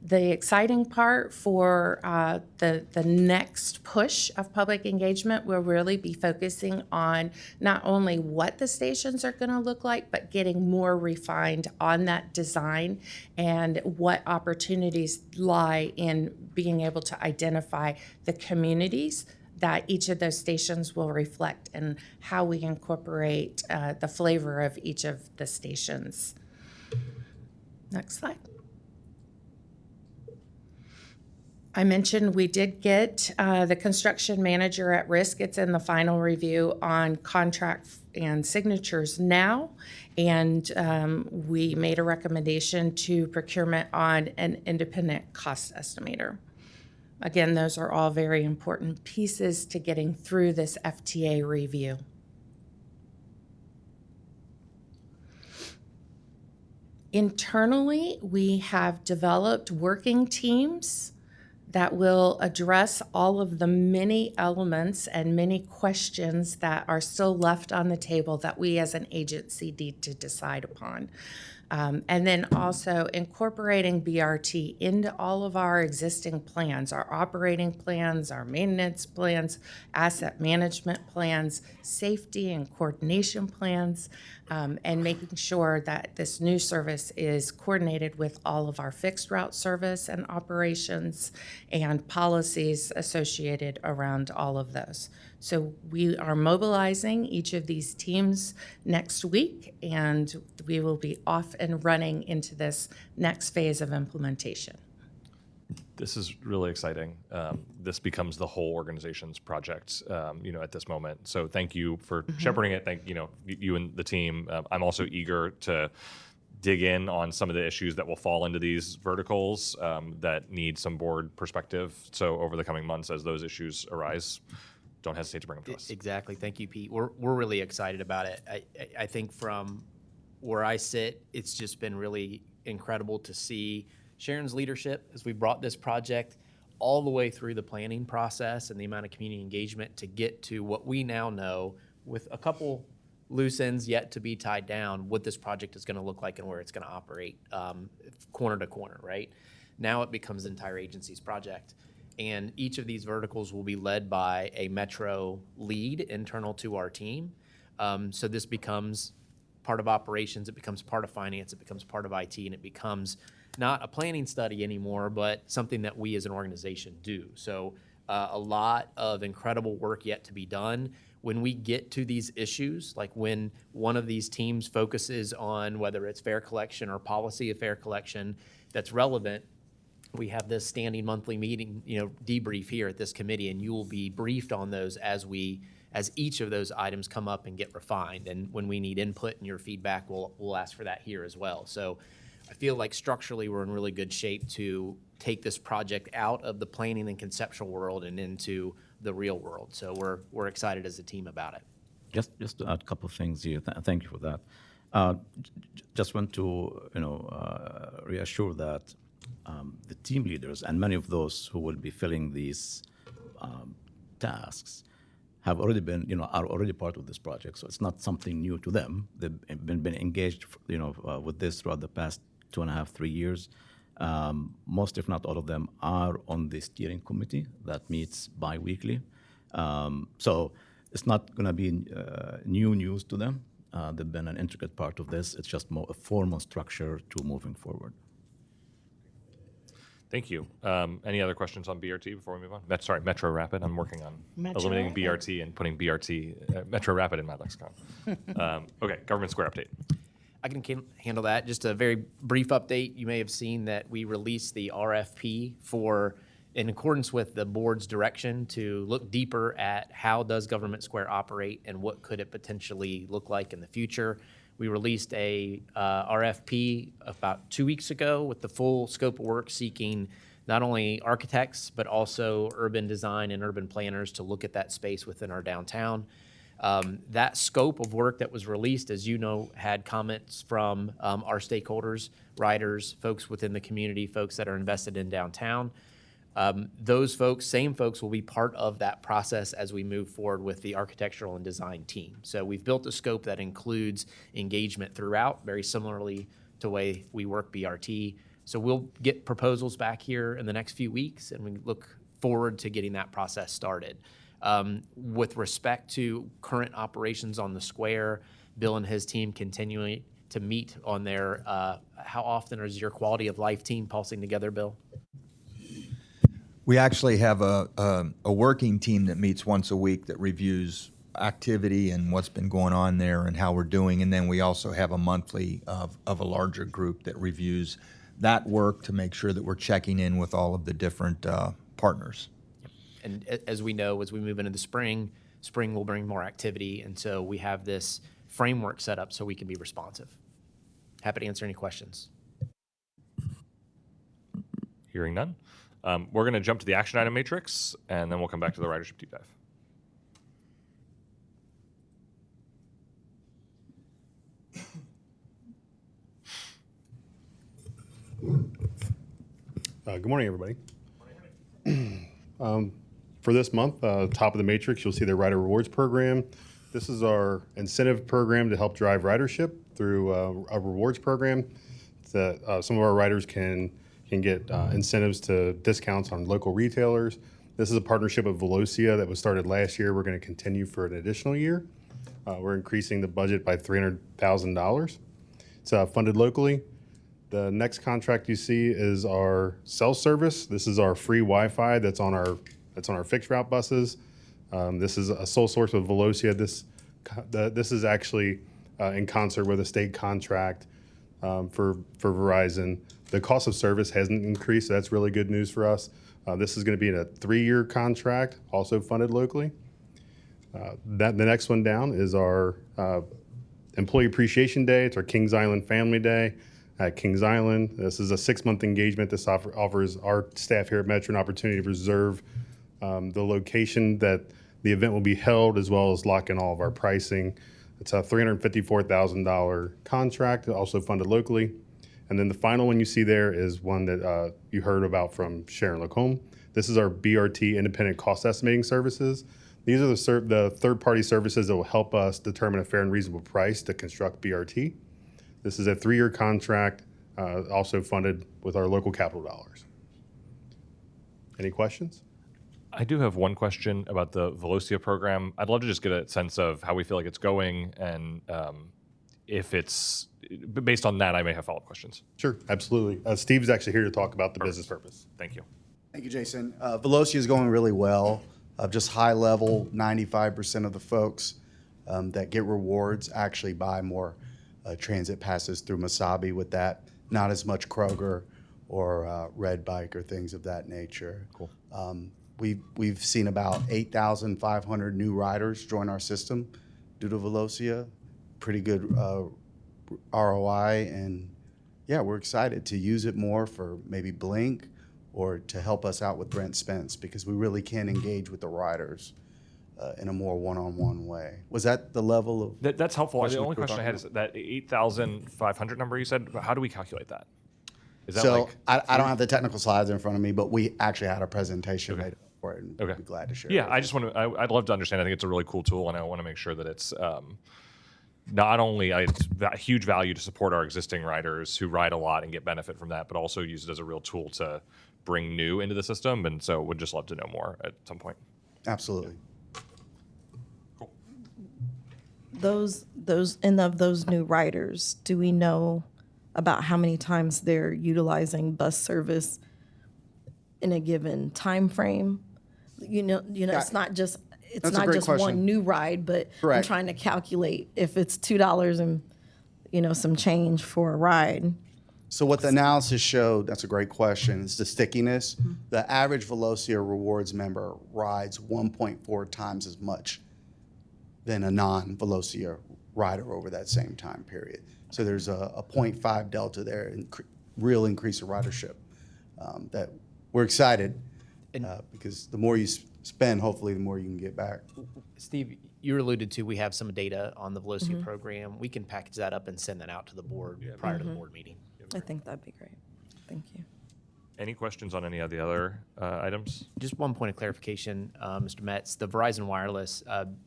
The exciting part for the next push of public engagement will really be focusing on not only what the stations are going to look like, but getting more refined on that design and what opportunities lie in being able to identify the communities that each of those stations will reflect and how we incorporate the flavor of each of the stations. Next slide. I mentioned we did get the construction manager at risk. It's in the final review on contract and signatures now. And we made a recommendation to procurement on an independent cost estimator. Again, those are all very important pieces to getting through this FTA review. Internally, we have developed working teams that will address all of the many elements and many questions that are still left on the table that we as an agency need to decide upon. And then also incorporating BRT into all of our existing plans, our operating plans, our maintenance plans, asset management plans, safety and coordination plans, and making sure that this new service is coordinated with all of our fixed route service and operations and policies associated around all of those. So we are mobilizing each of these teams next week, and we will be off and running into this next phase of implementation. This is really exciting. This becomes the whole organization's project, at this moment. So thank you for shepherding it. Thank you and the team. I'm also eager to dig in on some of the issues that will fall into these verticals that need some board perspective. So over the coming months, as those issues arise, don't hesitate to bring them to us. Exactly. Thank you, Pete. We're really excited about it. I think from where I sit, it's just been really incredible to see Sharon's leadership as we brought this project all the way through the planning process and the amount of community engagement to get to what we now know with a couple loose ends yet to be tied down, what this project is going to look like and where it's going to operate corner to corner, right? Now it becomes the entire agency's project. And each of these verticals will be led by a metro lead internal to our team. So this becomes part of operations, it becomes part of finance, it becomes part of IT, and it becomes not a planning study anymore, but something that we as an organization do. So a lot of incredible work yet to be done. When we get to these issues, like when one of these teams focuses on whether it's fair collection or policy of fair collection that's relevant, we have this standing monthly meeting, debrief here at this committee, and you will be briefed on those as each of those items come up and get refined. And when we need input and your feedback, we'll ask for that here as well. So I feel like structurally we're in really good shape to take this project out of the planning and conceptual world and into the real world. So we're excited as a team about it. Just to add a couple of things here. Thank you for that. Just want to reassure that the team leaders and many of those who will be filling these tasks have already been, are already part of this project. So it's not something new to them. They've been engaged, with this throughout the past 2.5, 3 years. Most, if not all of them, are on the steering committee that meets bi-weekly. So it's not going to be new news to them. They've been an intricate part of this. It's just more a formal structure to moving forward. Thank you. Any other questions on BRT before we move on? Metro Rapid. I'm working on Metro eliminating Rapid. BRT and putting Metro Rapid in my lexicon. Okay, Government Square update. I can handle that. Just a very brief update. You may have seen that we released the RFP in accordance with the board's direction to look deeper at how does Government Square operate and what could it potentially look like in the future. We released a RFP about 2 weeks ago with the full scope of work seeking not only architects, but also urban design and urban planners to look at that space within our downtown. That scope of work that was released, as you know, had comments from our stakeholders, riders, folks within the community, folks that are invested in downtown. Those folks, same folks, will be part of that process as we move forward with the architectural and design team. So we've built a scope that includes engagement throughout, very similarly to the way we work BRT. So we'll get proposals back here in the next few weeks, and we look forward to getting that process started. With respect to current operations on the square, Bill and his team continuing to meet on their, how often is your quality of life team pulsing together, Bill? We actually have a working team that meets once a week that reviews activity and what's been going on there and how we're doing. And then we also have a monthly of a larger group that reviews that work to make sure that we're checking in with all of the different partners. And as we know, as we move into the spring will bring more activity. And so we have this framework set up so we can be responsive. Happy to answer any questions. Hearing none. We're going to jump to the action item matrix, and then we'll come back to the ridership deep dive. Good morning, everybody. For this month, top of the matrix, you'll see the Rider Rewards Program. This is our incentive program to help drive ridership through a rewards program that some of our riders can get incentives to discounts on local retailers. This is a partnership with Velocia that was started last year. We're going to continue for an additional year. We're increasing the budget by $300,000. It's funded locally. The next contract you see is our cell service. This is our free Wi-Fi that's on our fixed route buses. This is a sole source with Velocia. This is actually in concert with a state contract for Verizon. The cost of service hasn't increased, so that's really good news for us. This is going to be in a 3-year contract, also funded locally. The next one down is our Employee Appreciation Day. It's our Kings Island Family Day at Kings Island. This is a 6-month engagement. This offers our staff here at Metro an opportunity to reserve the location that the event will be held, as well as lock in all of our pricing. It's a $354,000 contract, also funded locally. And then the final one you see there is one that you heard about from Sharon Lacombe. This is our BRT Independent Cost Estimating Services. These are the third-party services that will help us determine a fair and reasonable price to construct BRT. This is a 3-year contract, also funded with our local capital dollars. Any questions? I do have one question about the Velocia program. I'd love to just get a sense of how we feel like it's going, and if it's based on that, I may have follow-up questions. Sure, absolutely. Steve's actually here to talk about the business purpose. Thank you. Thank you, Jason. Velocia is going really well. Just high level, 95% of the folks that get rewards actually buy more transit passes through Masabi with that. Not as much Kroger or Red Bike or things of that nature. Cool. We've seen about 8,500 new riders join our system due to Velocia. Pretty good ROI, and yeah, we're excited to use it more for maybe Blink or to help us out with Brent Spence, because we really can engage with the riders in a more one-on-one way. Was that the level of That's helpful. The question only we were question I had talking is that 8,500 number you said. How do we calculate that? Is that So like I don't have the technical slides in front of me, but we actually had a presentation made for it, and Okay. we'd be glad to share Yeah, it. I just want to. I'd love to understand. I think it's a really cool tool, and I want to make sure that it's not only it's huge value to support our existing riders who ride a lot and get benefit from that, but also use it as a real tool to bring new into the system. And so, would just love to know more at some point. Absolutely. Those new riders, do we know about how many times they're utilizing bus service in a given time frame? It's not just That's a great one question. new ride, but I'm Correct. trying to calculate if it's $2 and some change for a ride. So what the analysis showed, that's a great question, is the stickiness. The average Velocia Rewards member rides 1.4 times as much than a non-Velocia rider over that same time period. So there's a 0.5 delta there, and real increase of ridership. That we're excited because the more you spend, hopefully the more you can get back. Steve, you alluded to we have some data on the Velocia program. We can package that up and send that out to the board prior to the board meeting. I think that'd be great. Thank you. Any questions on any of the other items? Just one point of clarification, Mr. Metz, the Verizon Wireless,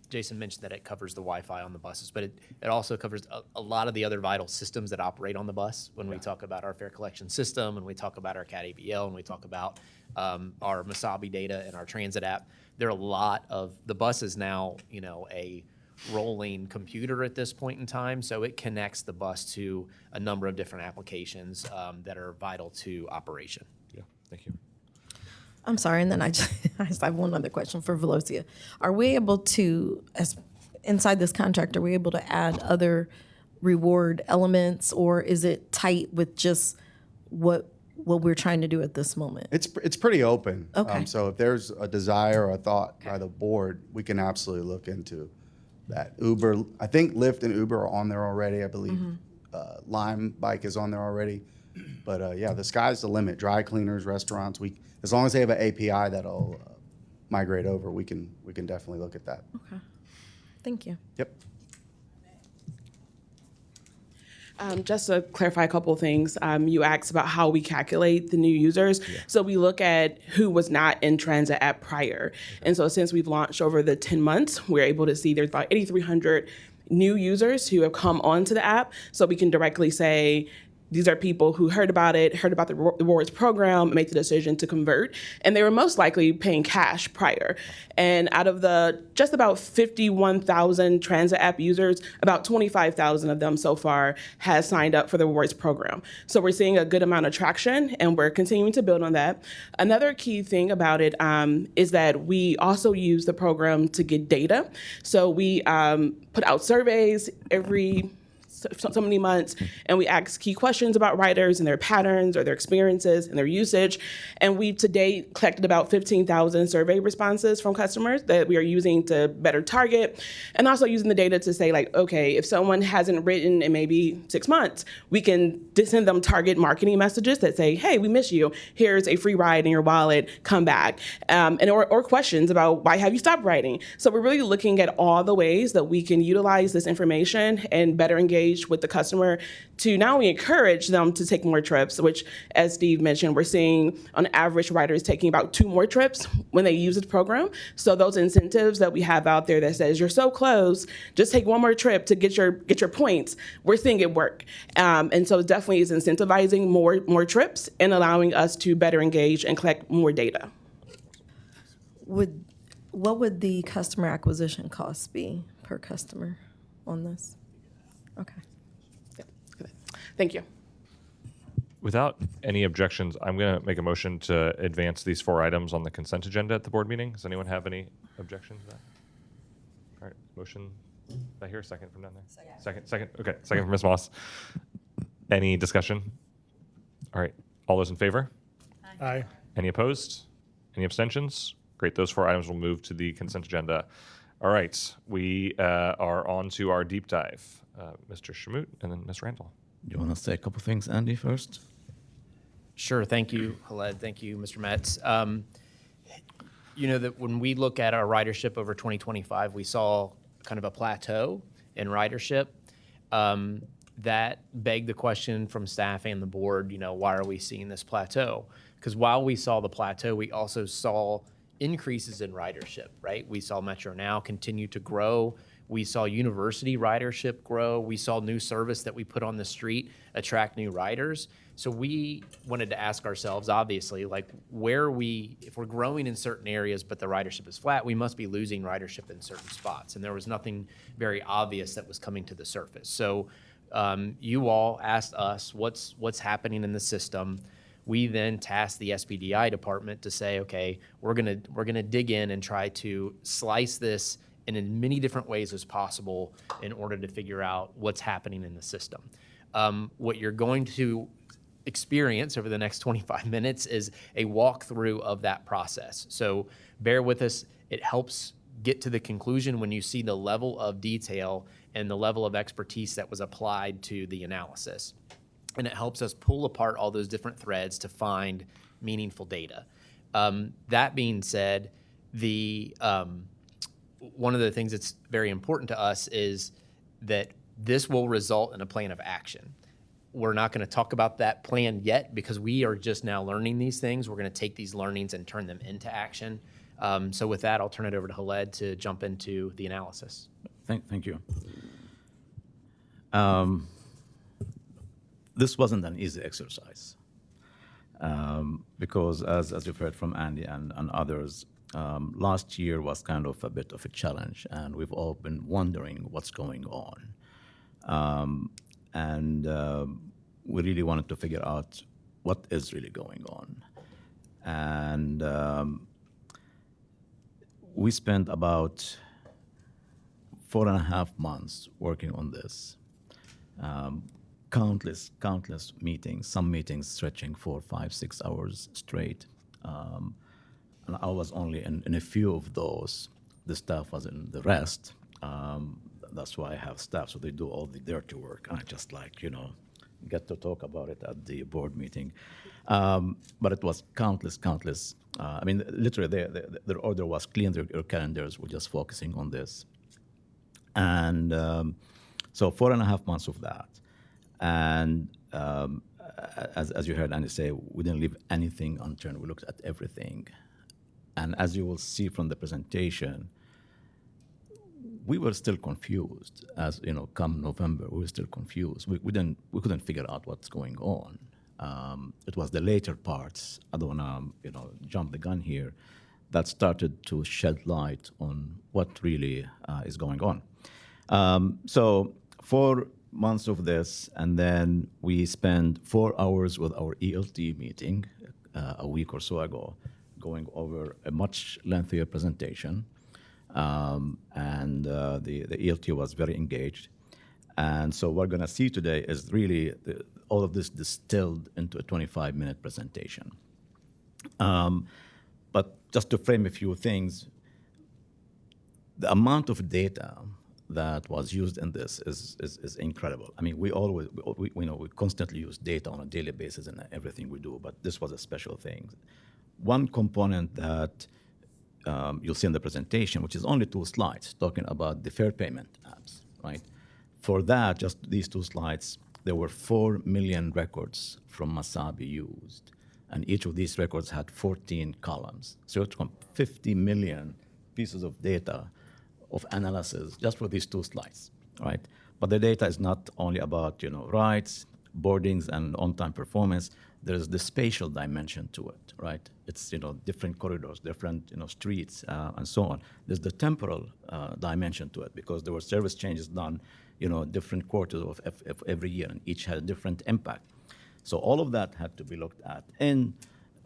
Jason mentioned that it covers the Wi-Fi on the buses, but it also covers a lot of the other vital systems that operate on the bus. When we talk about our fare collection system, and we talk about our CAT ABL, and we talk about our Masabi data and our transit app, there are a lot of, the bus is now, a rolling computer at this point in time, so it connects the bus to a number of different applications that are vital to operation. Yeah, thank you. I'm sorry, and then I just have one other question for Velocia. Are we able to, inside this contract, are we able to add other reward elements, or is it tight with just what we're trying to do at this moment? It's pretty open. Okay. So if there's a desire or a thought by the board, we can absolutely look into that. Uber, I think Lyft and Uber are on there already. I believe Lime Bike is on there already. But yeah, the sky's the limit. Dry cleaners, restaurants, as long as they have an API that'll migrate over, we can definitely look at that. Okay. Thank you. Yep. Just to clarify a couple of things, you asked about how we calculate the new users. So we look at who was not in transit app prior. And so since we've launched over the 10 months, we're able to see there's about 8,300 new users who have come onto the app. So we can directly say, these are people who heard about the rewards program, made the decision to convert, and they were most likely paying cash prior. And out of the just about 51,000 transit app users, about 25,000 of them so far has signed up for the rewards program. So we're seeing a good amount of traction, and we're continuing to build on that. Another key thing about it is that we also use the program to get data. So we put out surveys every so many months, and we ask key questions about riders and their patterns or their experiences and their usage. And we've to date collected about 15,000 survey responses from customers that we are using to better target, and also using the data to say, like, okay, if someone hasn't ridden in maybe 6 months, we can send them target marketing messages that say, hey, we miss you. Here's a free ride in your wallet. Come back. Or questions about why have you stopped riding? So we're really looking at all the ways that we can utilize this information and better engage with the customer to not only encourage them to take more trips, which, as Steve mentioned, we're seeing on average riders taking about 2 more trips when they use the program. So those incentives that we have out there that says you're so close, just take 1 more trip to get your points, we're seeing it work. And so it definitely is incentivizing more trips and allowing us to better engage and collect more data. What would the customer acquisition cost be per customer on this? Okay. Thank you. Without any objections, I'm going to make a motion to advance these 4 items on the consent agenda at the board meeting. Does anyone have any objections to that? All right, motion. Did I hear a second from down there? Second. Okay, second from Ms. Moss. Any discussion? All right, all those in favor? Aye. Any opposed? Any abstentions? Great, those 4 items will move to the consent agenda. All right, we are on to our deep dive. Mr. Shamut and then Ms. Randall. You want to say a couple things, Andy, first? Sure. Thank you, Haled. Thank you, Mr. Metz. You know that when we look at our ridership over 2025, we saw kind of a plateau in ridership. That begged the question from staff and the board, you know, why are we seeing this plateau? Because while we saw the plateau, we also saw increases in ridership, right? We saw Metro Now continue to grow. We saw university ridership grow. We saw new service that we put on the street attract new riders. So we wanted to ask ourselves, obviously, like if we're growing in certain areas but the ridership is flat, we must be losing ridership in certain spots. And there was nothing very obvious that was coming to the surface. So you all asked us what's happening in the system. We then tasked the SBDI department to say, okay, we're gonna dig in and try to slice this in as many different ways as possible in order to figure out what's happening in the system. What you're going to experience over the next 25 minutes is a walkthrough of that process. So bear with us. It helps get to the conclusion when you see the level of detail and the level of expertise that was applied to the analysis. And it helps us pull apart all those different threads to find meaningful data. That being said, one of the things that's very important to us is that this will result in a plan of action. We're not going to talk about that plan yet because we are just now learning these things. We're going to take these learnings and turn them into action. So with that, I'll turn it over to Haled to jump into the analysis. Thank you. This wasn't an easy exercise because as you've heard from Andy and others, last year was kind of a bit of a challenge, and we've all been wondering what's going on. We really wanted to figure out what is really going on. And we spent about 4.5 months working on this. Countless meetings, some meetings stretching 4, 5, 6 hours straight. And I was only in a few of those. The staff was in the rest. That's why I have staff, so they do all the dirty work. I just get to talk about it at the board meeting. But it was countless. I mean, literally, their order was clean your calendars. We're just focusing on this. And so 4.5 months of that. And as you heard Andy say, we didn't leave anything unturned. We looked at everything. And as you will see from the presentation, we were still confused. As you know, come November, we were still confused. We couldn't figure out what's going on. It was the later parts. I don't want to jump the gun here. That started to shed light on what really is going on. So 4 months of this, and then we spent 4 hours with our ELT meeting a week or so ago, going over a much lengthier presentation. And the ELT was very engaged. And so what we're going to see today is really all of this distilled into a 25-minute presentation. But just to frame a few things, the amount of data that was used in this is incredible. I mean, we constantly use data on a daily basis in everything we do, but this was a special thing. One component that you'll see in the presentation, which is only 2 slides, talking about deferred payment apps, right? For that, just these 2 slides, there were 4 million records from Masabi used, and each of these records had 14 columns. So it's 50 million pieces of data of analysis just for these 2 slides, right? But the data is not only about rides, boardings, and on-time performance. there's the spatial dimension to it, right? It's, different corridors, different, streets, and so on. There's the temporal dimension to it because there were service changes done, different quarters of every year, and each had a different impact. So all of that had to be looked at in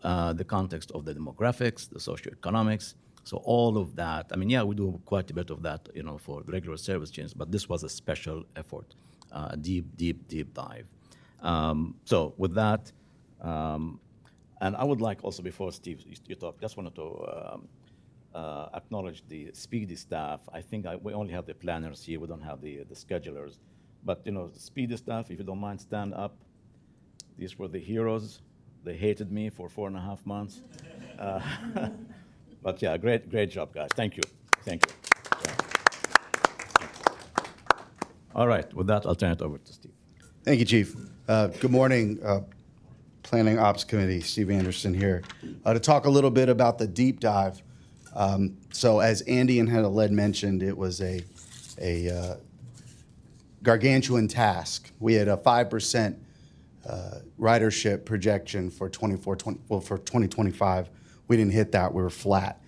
the context of the demographics, the socioeconomics. So all of that, I mean, yeah, we do quite a bit of that, for regular service changes, but this was a special effort, a deep dive. So with that, and I would like also, before Steve, you talk, just wanted to acknowledge the Speedy staff. I think we only have the planners here. We don't have the schedulers. But, the Speedy staff, if you don't mind, stand up. These were the heroes. They hated me for 4.5 months. But yeah, great job, guys. Thank you. Yeah. All right, with that, I'll turn it over to Steve. Thank you, Chief. Good morning, Planning Ops Committee. Steve Anderson here. To talk a little bit about the deep dive. So as Andy and Haled mentioned, it was a gargantuan task. We had a 5% ridership projection for 2025. We didn't hit that. We were flat.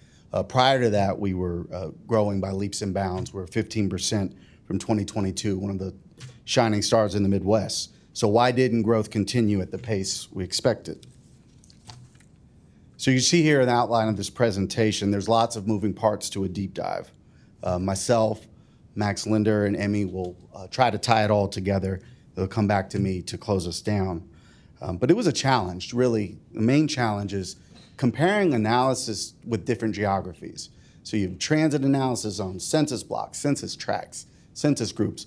Prior to that, we were growing by leaps and bounds. We were 15% from 2022, one of the shining stars in the Midwest. So why didn't growth continue at the pace we expected? So you see here an outline of this presentation. There's lots of moving parts to a deep dive. Myself, Max Linder, and Emmy will try to tie it all together. They'll come back to me to close us down. But it was a challenge, really. The main challenge is comparing analysis with different geographies. So you have transit analysis on census blocks, census tracts, census groups.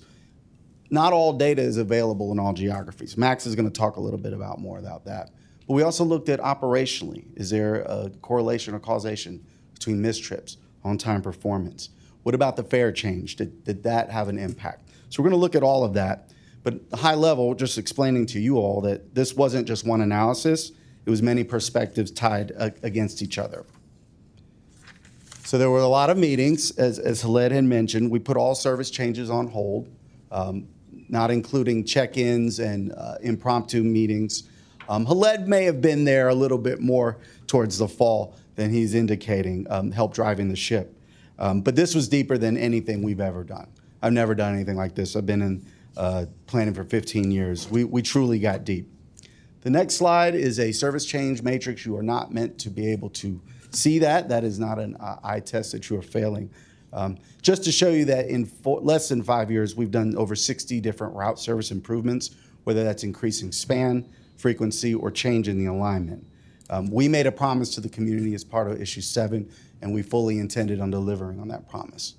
Not all data is available in all geographies. Max is going to talk a little bit more about that. But we also looked at operationally. Is there a correlation or causation between missed trips, on-time performance? What about the fare change? Did that have an impact? So we're going to look at all of that. But high level, just explaining to you all that this wasn't just one analysis. It was many perspectives tied against each other. So there were a lot of meetings, as Haled had mentioned. We put all service changes on hold, not including check-ins and impromptu meetings. Haled may have been there a little bit more towards the fall than he's indicating, help driving the ship. But this was deeper than anything we've ever done. I've never done anything like this. I've been in planning for 15 years. We truly got deep. The next slide is a service change matrix. You are not meant to be able to see that. That is not an eye test that you are failing. Just to show you that in less than 5 years, we've done over 60 different route service improvements, whether that's increasing span, frequency, or change in the alignment. We made a promise to the community as part of Issue 7, and we fully intended on delivering on that promise.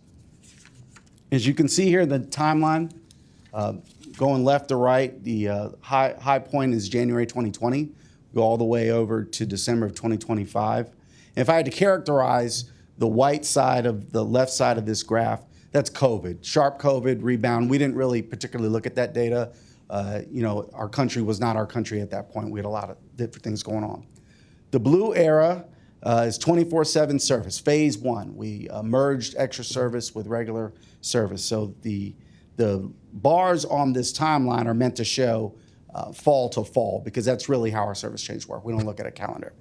As you can see here, the timeline, going left to right, the high point is January 2020, go all the way over to December of 2025. And if I had to characterize the white side of the left side of this graph, that's COVID, sharp COVID rebound. We didn't really particularly look at that data. Our country was not our country at that point. We had a lot of different things going on. The blue era is 24/7 service, phase 1. We merged extra service with regular service. So the bars on this timeline are meant to show fall to fall because that's really how our service changes work. We don't look at a calendar.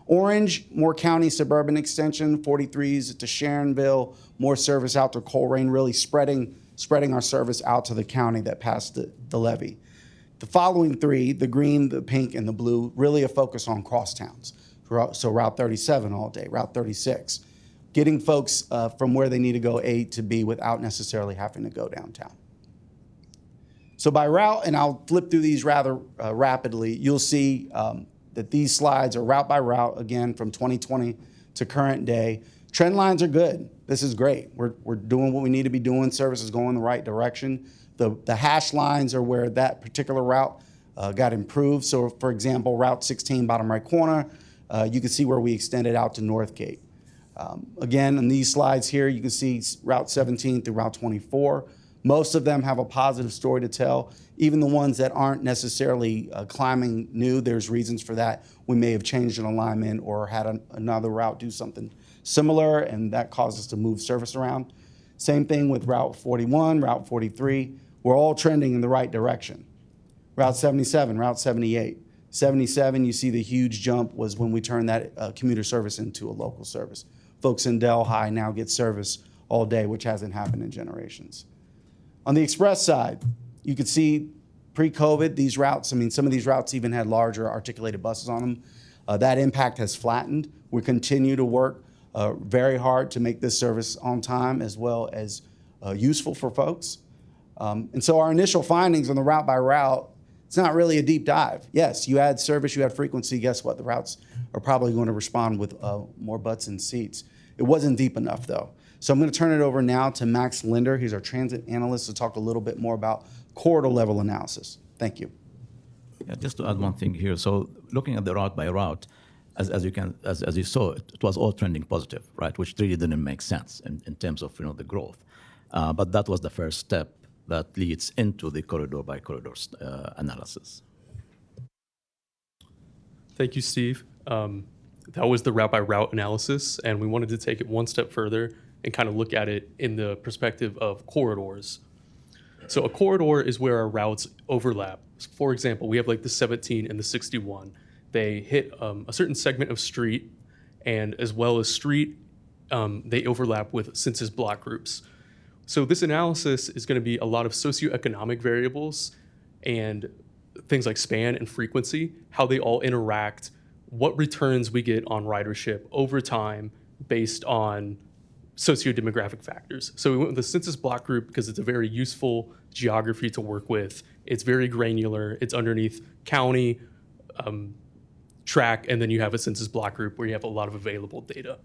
Orange, more county suburban extension, 43s to Sharonville, more service out to Coleraine, really spreading our service out to the county that passed the levee. The following three, the green, the pink, and the blue, really a focus on crosstowns. So Route 37 all day, Route 36, getting folks from where they need to go A to B without necessarily having to go downtown. So by route, and I'll flip through these rather rapidly, you'll see that these slides are route by route, again, from 2020 to current day. Trend lines are good. This is great. We're doing what we need to be doing. Service is going the right direction. The hash lines are where that particular route got improved. So, for example, Route 16, bottom right corner, you can see where we extended out to Northgate. Again, on these slides here, you can see Route 17 through Route 24. Most of them have a positive story to tell. Even the ones that aren't necessarily climbing new, there's reasons for that. We may have changed an alignment or had another route do something similar, and that caused us to move service around. Same thing with Route 41, Route 43. We're all trending in the right direction. Route 77, Route 78. 77, you see the huge jump was when we turned that commuter service into a local service. Folks in Delhi now get service all day, which hasn't happened in generations. On the express side, you could see pre-COVID, these routes, I mean, some of these routes even had larger articulated buses on them. That impact has flattened. We continue to work very hard to make this service on time as well as useful for folks. And so our initial findings on the route by route, it's not really a deep dive. Yes, you add service, you add frequency, guess what? The routes are probably going to respond with more butts and seats. It wasn't deep enough though. So I'm going to turn it over now to Max Linder. He's our transit analyst to talk a little bit more about corridor level analysis. Thank you. Yeah, just to add one thing here. So looking at the route by route, as you saw, it was all trending positive, right? Which really didn't make sense in terms of the growth. But that was the first step that leads into the corridor by corridor analysis. Thank you, Steve. That was the route by route analysis, and we wanted to take it one step further and kind of look at it in the perspective of corridors. So a corridor is where our routes overlap. For example, we have like the 17 and the 61. They hit a certain segment of street, and as well as street, they overlap with census block groups. So this analysis is going to be a lot of socioeconomic variables and things like span and frequency, how they all interact, what returns we get on ridership over time based on socio-demographic factors. So we went with the census block group because it's a very useful geography to work with. It's very granular. It's underneath county, track, and then you have a census block group where you have a lot of available data.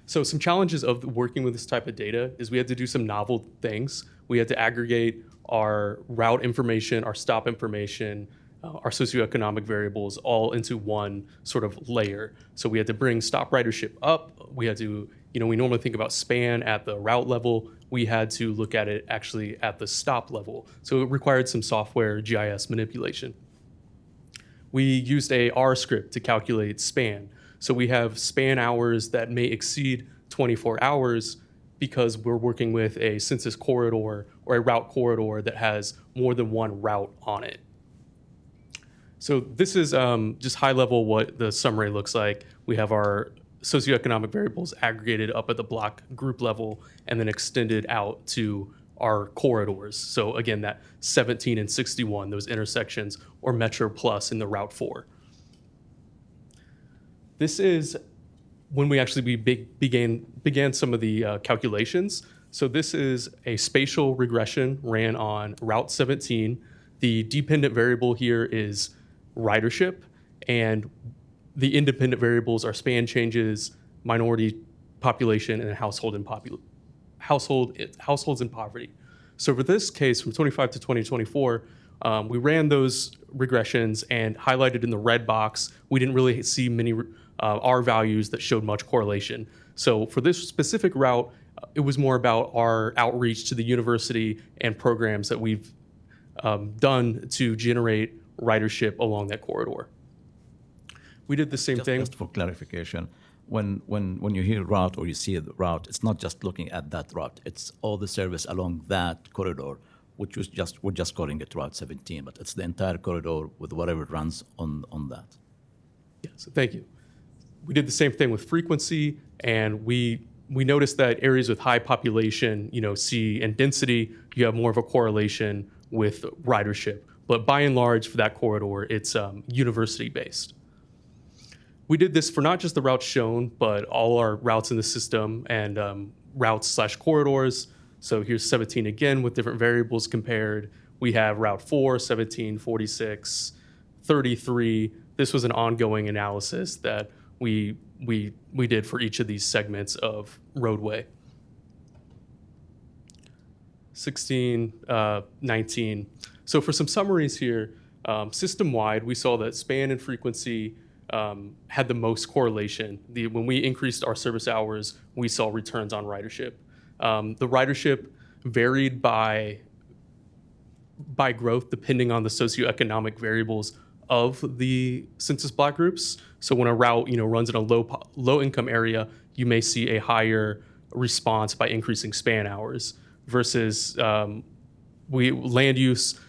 So some challenges of working with this type of data is we had to do some novel things. We had to aggregate our route information, our stop information, our socioeconomic variables all into one sort of layer. So we had to bring stop ridership up. We had to, we normally think about span at the route level. We had to look at it actually at the stop level. So it required some software GIS manipulation. We used a R script to calculate span. So we have span hours that may exceed 24 hours because we're working with a census corridor or a route corridor that has more than one route on it. So this is just high level what the summary looks like. We have our socioeconomic variables aggregated up at the block group level and then extended out to our corridors. So again, that 17 and 61, those intersections, or Metro Plus in the Route 4. This is when we actually began some of the calculations. So this is a spatial regression ran on Route 17. The dependent variable here is ridership, and the independent variables are span changes, minority population, and households in poverty. So for this case, from 25 to 2024, we ran those regressions and highlighted in the red box. We didn't really see many R values that showed much correlation. So for this specific route, it was more about our outreach to the university and programs that we've done to generate ridership along that corridor. We did the same thing. Just for clarification, when you hear route or you see the route, it's not just looking at that route. It's all the service along that corridor, which was we're just calling it Route 17, but it's the entire corridor with whatever runs on that. Yes, thank you. We did the same thing with frequency, and we noticed that areas with high population, and density, you have more of a correlation with ridership. But by and large, for that corridor, it's university-based. We did this for not just the routes shown, but all our routes in the system and routes/corridors. So here's 17 again with different variables compared. We have Route 4, 17, 46, 33. This was an ongoing analysis that we did for each of these segments of roadway. 16, 19. So for some summaries here, system-wide, we saw that span and frequency had the most correlation. When we increased our service hours, we saw returns on ridership. The ridership varied by growth depending on the socioeconomic variables of the census block groups. So when a route runs in a low income area, you may see a higher response by increasing span hours versus land use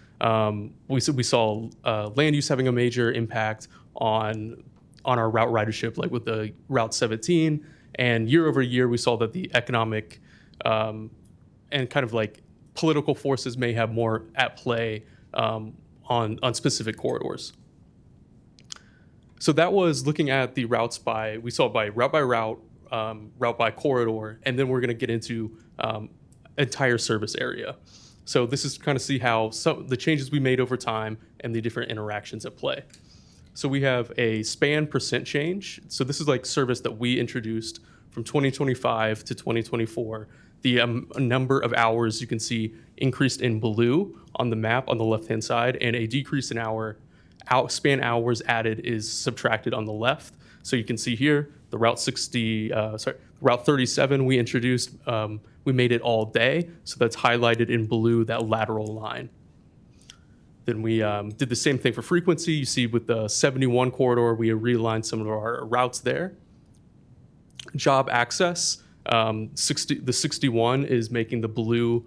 We saw land use having a major impact on our route ridership, like with the Route 17. And year over year, we saw that the economic and kind of like political forces may have more at play on specific corridors. So that was looking at the routes we saw by route, route by corridor, and then we're going to get into entire service area. So this is kind of see how the changes we made over time and the different interactions at play. So we have a span percent change. So this is like service that we introduced from 2025 to 2024. The number of hours you can see increased in blue on the map on the left-hand side, and a decrease in span hours added is subtracted on the left. So you can see here the Route 37 we introduced, we made it all day. So that's highlighted in blue, that lateral line. Then we did the same thing for frequency. You see with the 71 corridor, we realigned some of our routes there. Job access, the 61 is making the blue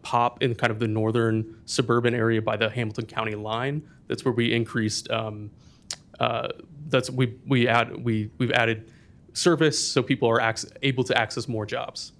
pop in kind of the northern suburban area by the Hamilton County line. That's where we increased. We've added service so people are able to access more jobs.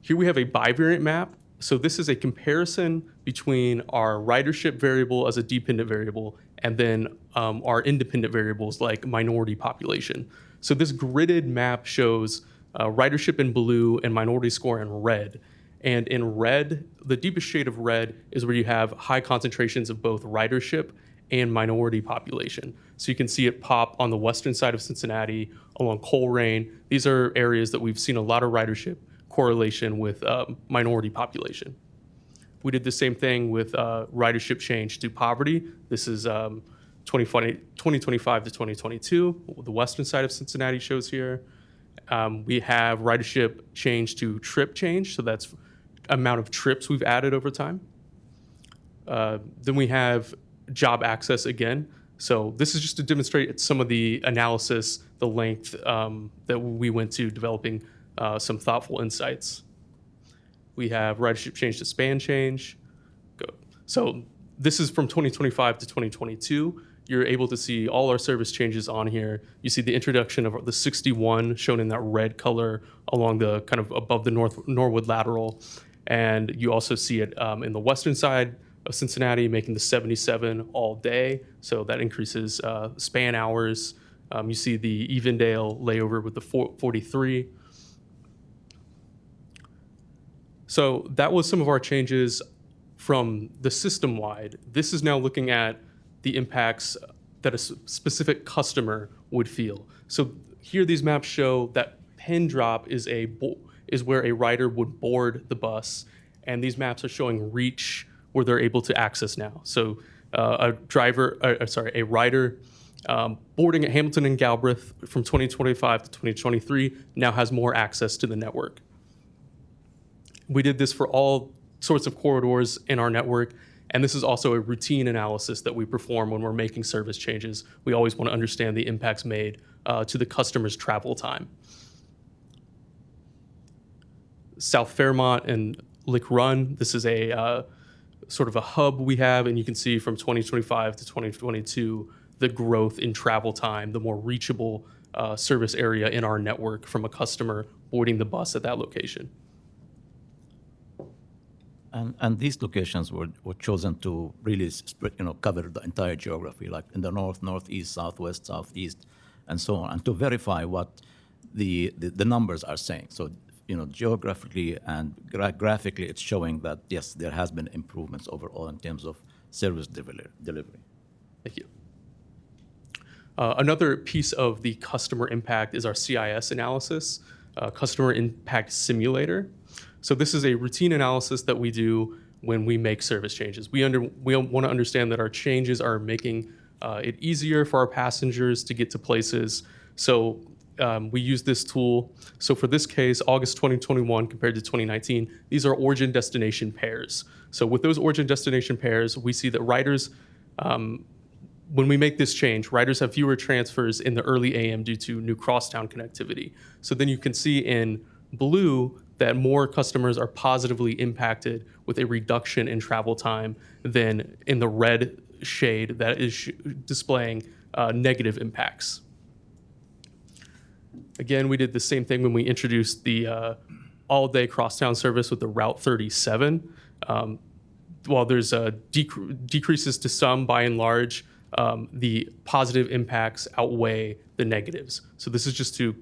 Here we have a bivariant map. So this is a comparison between our ridership variable as a dependent variable and then our independent variables like minority population. So this gridded map shows ridership in blue and minority score in red. And in red, the deepest shade of red is where you have high concentrations of both ridership and minority population. So you can see it pop on the western side of Cincinnati, along Colerain. These are areas that we've seen a lot of ridership correlation with minority population. We did the same thing with ridership change to poverty. This is 2025 to 2022. The western side of Cincinnati shows here. We have ridership change to trip change, so that's amount of trips we've added over time. Then we have job access again. So this is just to demonstrate some of the analysis, the length that we went to developing some thoughtful insights. We have ridership change to span change. So this is from 2025 to 2022. You're able to see all our service changes on here. You see the introduction of the 61 shown in that red color along the kind of above the Norwood lateral. And you also see it in the western side of Cincinnati, making the 77 all day. So that increases span hours. You see the Evendale layover with the 43. So that was some of our changes from the system-wide. This is now looking at the impacts that a specific customer would feel. So here these maps show that pin drop is where a rider would board the bus, and these maps are showing reach where they're able to access now. So a rider boarding at Hamilton and Galbraith from 2025 to 2023 now has more access to the network. We did this for all sorts of corridors in our network, and this is also a routine analysis that we perform when we're making service changes. We always want to understand the impacts made to the customer's travel time. South Fairmont and Lick Run, this is a sort of a hub we have, and you can see from 2025 to 2022, the growth in travel time, the more reachable service area in our network from a customer boarding the bus at that location. And these locations were chosen to really cover the entire geography, like in the north, northeast, southwest, southeast, and so on, and to verify what the numbers are saying. So, geographically and graphically, it's showing that, yes, there has been improvements overall in terms of service delivery. Thank you. Another piece of the customer impact is our CIS analysis, Customer Impact Simulator. So this is a routine analysis that we do when we make service changes. We want to understand that our changes are making it easier for our passengers to get to places. So we use this tool. So for this case, August 2021 compared to 2019, these are origin-destination pairs. So with those origin-destination pairs, we see that riders, when we make this change, riders have fewer transfers in the early AM due to new crosstown connectivity. So then you can see in blue that more customers are positively impacted with a reduction in travel time than in the red shade that is displaying negative impacts. Again, we did the same thing when we introduced the all-day crosstown service with the Route 37. While there's decreases to some, by and large, the positive impacts outweigh the negatives. So this is just to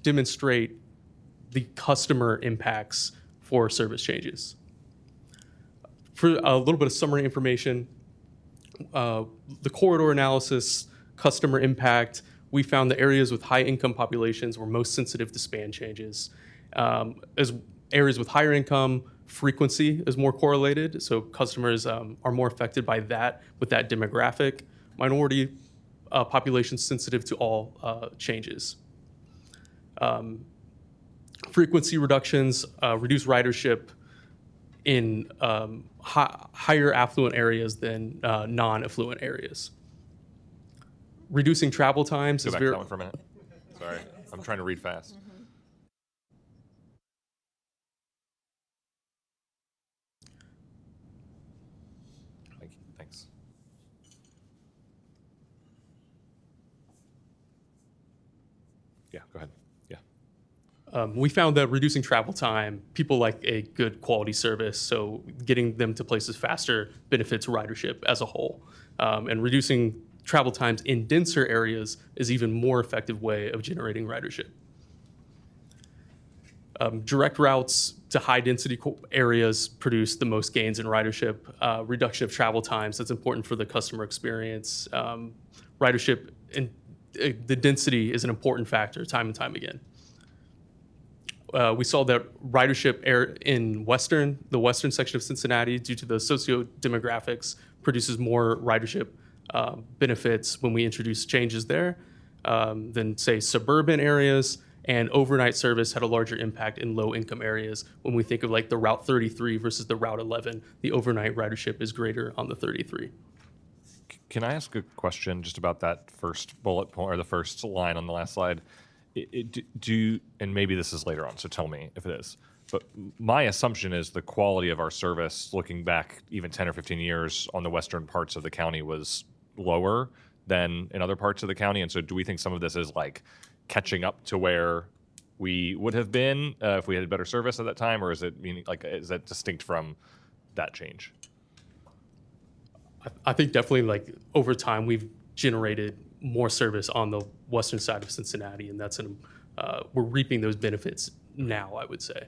demonstrate the customer impacts for service changes. For a little bit of summary information, the corridor analysis, customer impact, we found the areas with high income populations were most sensitive to span changes. As areas with higher income, frequency is more correlated, so customers are more affected by that with that demographic. Minority population sensitive to all changes. Frequency reductions reduce ridership in higher affluent areas than non-affluent areas. Reducing travel times Go is back very... to that one for a minute. Sorry, I'm trying to read fast. Thanks. Yeah, go ahead. Yeah. We found that reducing travel time, people like a good quality service, so getting them to places faster benefits ridership as a whole. And reducing travel times in denser areas is even more effective way of generating ridership. Direct routes to high density areas produce the most gains in ridership. Reduction of travel times, that's important for the customer experience. Ridership and the density is an important factor time and time again. We saw that ridership in the western section of Cincinnati, due to the socio-demographics, produces more ridership benefits when we introduce changes there than, say, suburban areas. And overnight service had a larger impact in low-income areas. When we think of like the Route 33 versus the Route 11, the overnight ridership is greater on the 33. Can I ask a question just about that first bullet point or the first line on the last slide? And maybe this is later on, so tell me if it is. But my assumption is the quality of our service, looking back even 10 or 15 years on the western parts of the county, was lower than in other parts of the county. And so do we think some of this is like catching up to where we would have been if we had better service at that time, or is it meaning like is that distinct from that change? I think definitely like over time we've generated more service on the western side of Cincinnati, and that's we're reaping those benefits now, I would say.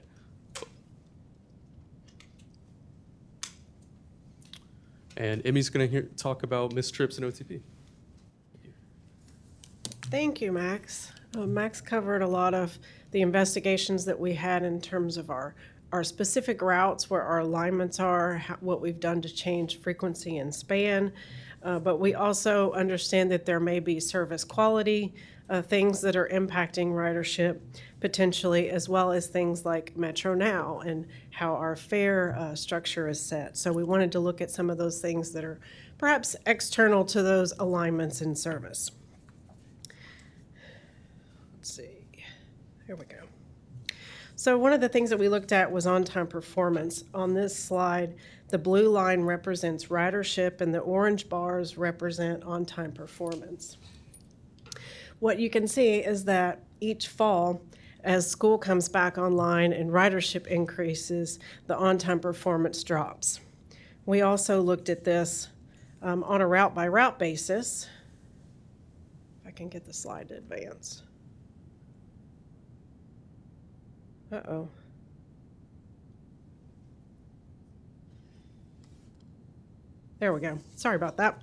And Emmy's going to talk about missed trips and OTP. Thank you, Max. Max covered a lot of the investigations that we had in terms of our specific routes, where our alignments are, what we've done to change frequency and span. But we also understand that there may be service quality things that are impacting ridership potentially, as well as things like Metro Now and how our fare structure is set. So we wanted to look at some of those things that are perhaps external to those alignments in service. Let's see. Here we go. So one of the things that we looked at was on-time performance. On this slide, the blue line represents ridership and the orange bars represent on-time performance. What you can see is that each fall, as school comes back online and ridership increases, the on-time performance drops. We also looked at this on a route-by-route basis. If I can get the slide to advance. Uh-oh. There we go. Sorry about that.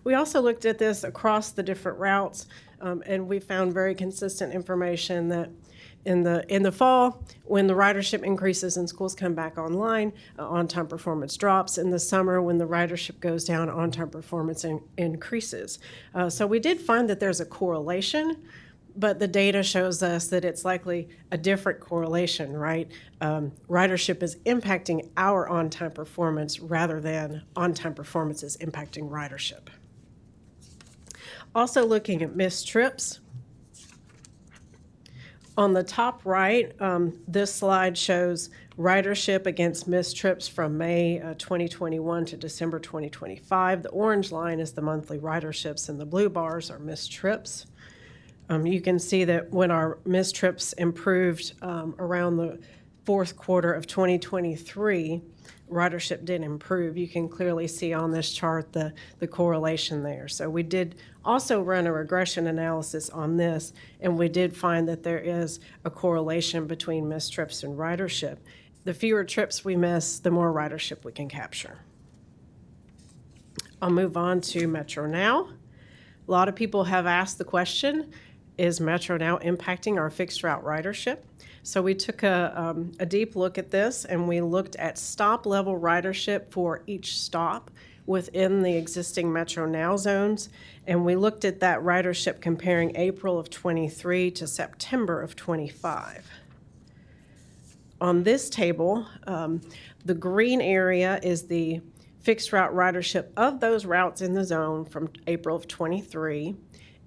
We also looked at this across the different routes, and we found very consistent information that in the fall, when the ridership increases and schools come back online, on-time performance drops. In the summer, when the ridership goes down, on-time performance increases. So we did find that there's a correlation, but the data shows us that it's likely a different correlation, right? Ridership is impacting our on-time performance rather than on-time performance is impacting ridership. Also looking at missed trips. On the top right, this slide shows ridership against missed trips from May 2021 to December 2025. The orange line is the monthly riderships, and the blue bars are missed trips. You can see that when our missed trips improved around the fourth quarter of 2023, ridership did improve. You can clearly see on this chart the correlation there. So we did also run a regression analysis on this, and we did find that there is a correlation between missed trips and ridership. The fewer trips we miss, the more ridership we can capture. I'll move on to Metro Now. A lot of people have asked the question, is Metro Now impacting our fixed route ridership? So we took a deep look at this, and we looked at stop level ridership for each stop within the existing Metro Now zones, and we looked at that ridership comparing April of 23 to September of 25. On this table, the green area is the fixed route ridership of those routes in the zone from April of 23.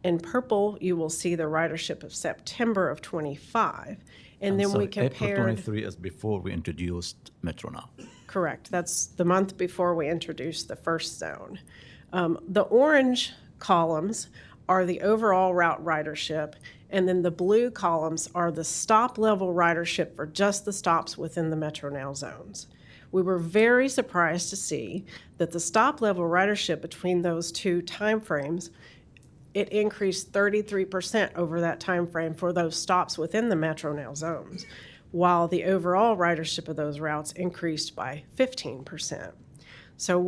In purple, you will see the ridership of September of 25. And then we compared. April 23 is before we introduced Metro Now. Correct. That's the month before we introduced the first zone. The orange columns are the overall route ridership, and then the blue columns are the stop level ridership for just the stops within the Metro Now zones. We were very surprised to see that the stop level ridership between those two timeframes, it increased 33% over that time frame for those stops within the Metro Now zones, while the overall ridership of those routes increased by 15%. So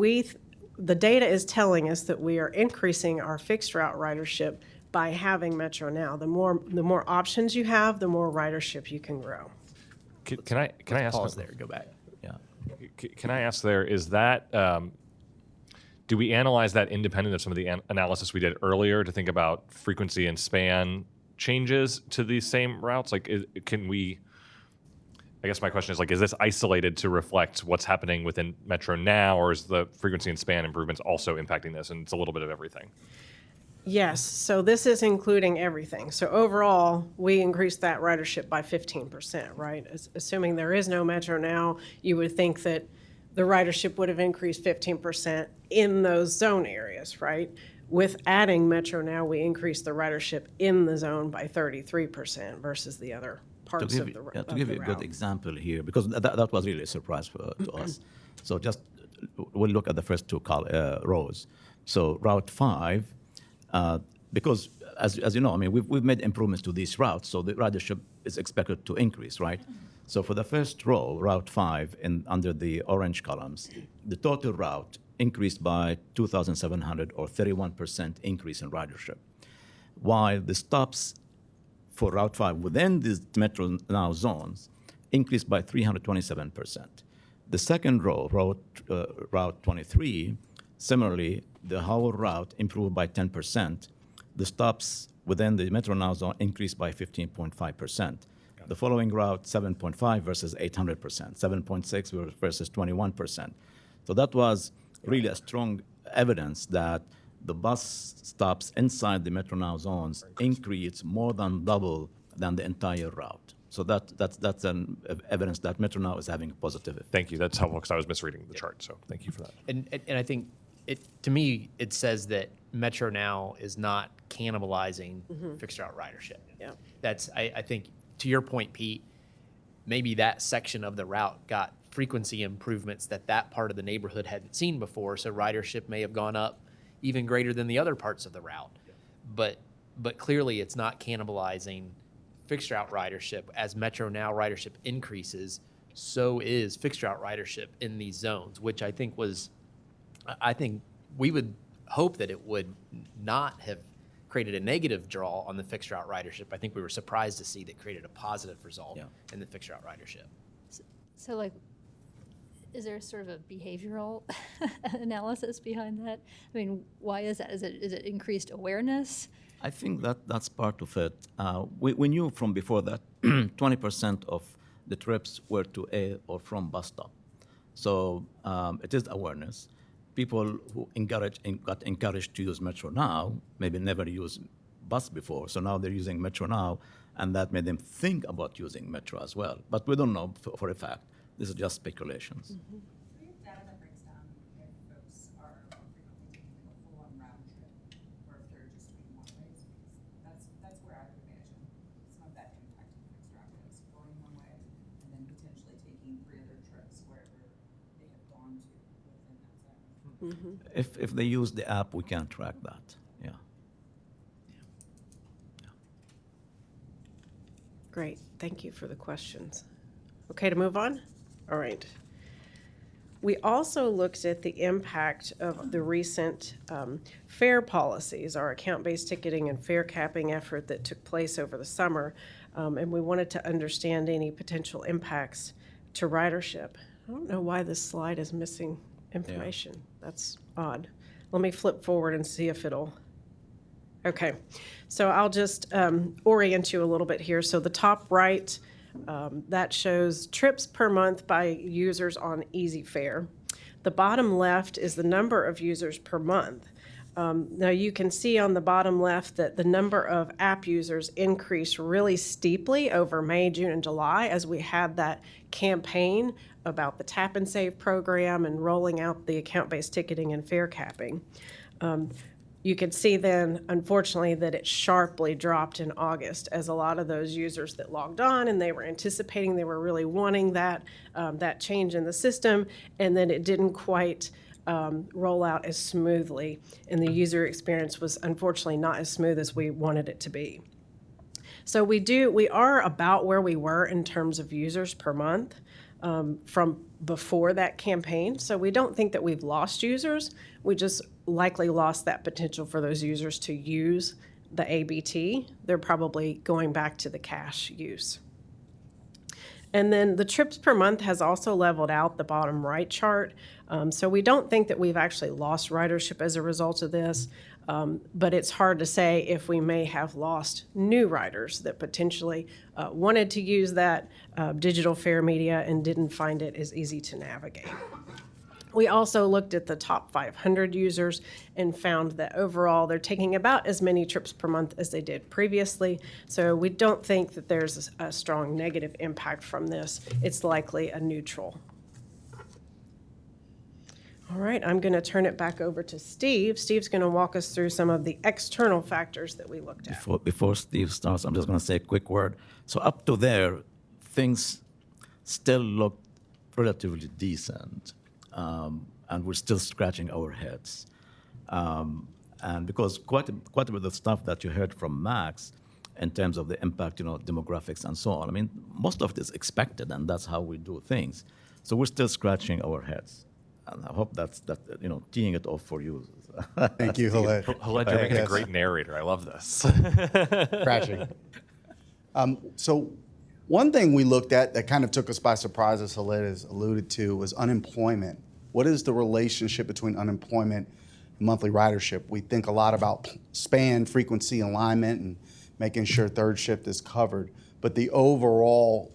the data is telling us that we are increasing our fixed route ridership by having Metro Now. The more options you have, the more ridership you can grow. Can I ask? Pause there. Go back. Yeah. Can I ask there? Is that do we analyze that independent of some of the analysis we did earlier to think about frequency and span changes to these same routes? Like, can we? I guess my question is, like, is this isolated to reflect what's happening within Metro Now, or is the frequency and span improvements also impacting this? And it's a little bit of everything. Yes, so this is including everything. So overall, we increased that ridership by 15%, right? Assuming there is no Metro Now, you would think that the ridership would have increased 15% in those zone areas, right? With adding Metro Now, we increased the ridership in the zone by 33% versus the other parts of the route. To give you a good example here, because that was really a surprise to us. So just we'll look at the first two rows. So Route 5, because as you know, I mean, we've made improvements to these routes, so the ridership is expected to increase, right? So for the first row, Route 5, under the orange columns, the total route increased by 2,700 or 31% increase in ridership, while the stops for Route 5 within these Metro Now zones increased by 327%. The second row, Route 23, similarly, the whole route improved by 10%. The stops within the Metro Now zone increased by 15.5%. The following route, 7.5 versus 800%, 7.6 versus 21%. So that was really a strong evidence that the bus stops inside the Metro Now zones increased more than double than the entire route. So that's an evidence that Metro Now is having a positive effect. Thank you. That's helpful because I was misreading the chart. So thank you for that. And I think to me it says that Metro Now is not cannibalizing fixed route ridership. Yeah. That's I think to your point, Pete, maybe that section of the route got frequency improvements that part of the neighborhood hadn't seen before. So ridership may have gone up even greater than the other parts of the route. But clearly it's not cannibalizing fixed route ridership. As Metro Now ridership increases, so is fixed route ridership in these zones, which I think we would hope that it would not have created a negative draw on the fixed route ridership. I think we were surprised to see that created a positive result in the fixed route ridership. So like, is there sort of a behavioral analysis behind that? I mean, why is that? Is it increased awareness? I think that's part of it. We knew from before that 20% of the trips were to a or from bus stop. So it is awareness. People who got encouraged to use Metro Now maybe never use bus before, so now they're using Metro now, and that made them think about using Metro as well. But we don't know for a fact. This is just speculations. If they use the app, we can track that. Yeah. Great, thank you for the questions. Okay, to move on? All right. We also looked at the impact of the recent fare policies, our account-based ticketing and fare capping effort that took place over the summer, and we wanted to understand any potential impacts to ridership. I don't know why this slide is missing information. That's odd. Let me flip forward and see if it'll. Okay, so I'll just orient you a little bit here. So the top right, that shows trips per month by users on Easy Fare. The bottom left is the number of users per month. Now you can see on the bottom left that the number of app users increased really steeply over May, June, and July as we had that campaign about the Tap and Save program and rolling out the account-based ticketing and fare capping. You can see then, unfortunately, that it sharply dropped in August as a lot of those users that logged on and they were anticipating, they were really wanting that, that change in the system, and then it didn't quite roll out as smoothly, and the user experience was unfortunately not as smooth as we wanted it to be. So we are about where we were in terms of users per month from before that campaign. So we don't think that we've lost users. We just likely lost that potential for those users to use the ABT. They're probably going back to the cash use. And then the trips per month has also leveled out, the bottom right chart. So we don't think that we've actually lost ridership as a result of this, but it's hard to say if we may have lost new riders that potentially wanted to use that digital fare media and didn't find it as easy to navigate. We also looked at the top 500 users and found that overall they're taking about as many trips per month as they did previously. So we don't think that there's a strong negative impact from this. It's likely a neutral. All right, I'm going to turn it back over to Steve. Steve's going to walk us through some of the external factors that we looked at. Before Steve starts, I'm just going to say a quick word. So up to there, things still look relatively decent. And we're still scratching our heads. And because quite a bit of the stuff that you heard from Max in terms of the impact, demographics and so on, I mean, most of it is expected, and that's how we do things. So we're still scratching our heads. And I hope that's teeing it off for you. Thank you, Khaled. Khaled, you're making a great narrator. I love this. Scratching. So one thing we looked at that kind of took us by surprise, as Khaled has alluded to, was unemployment. What is the relationship between unemployment and monthly ridership? We think a lot about span, frequency, alignment, and making sure third shift is covered. But the overall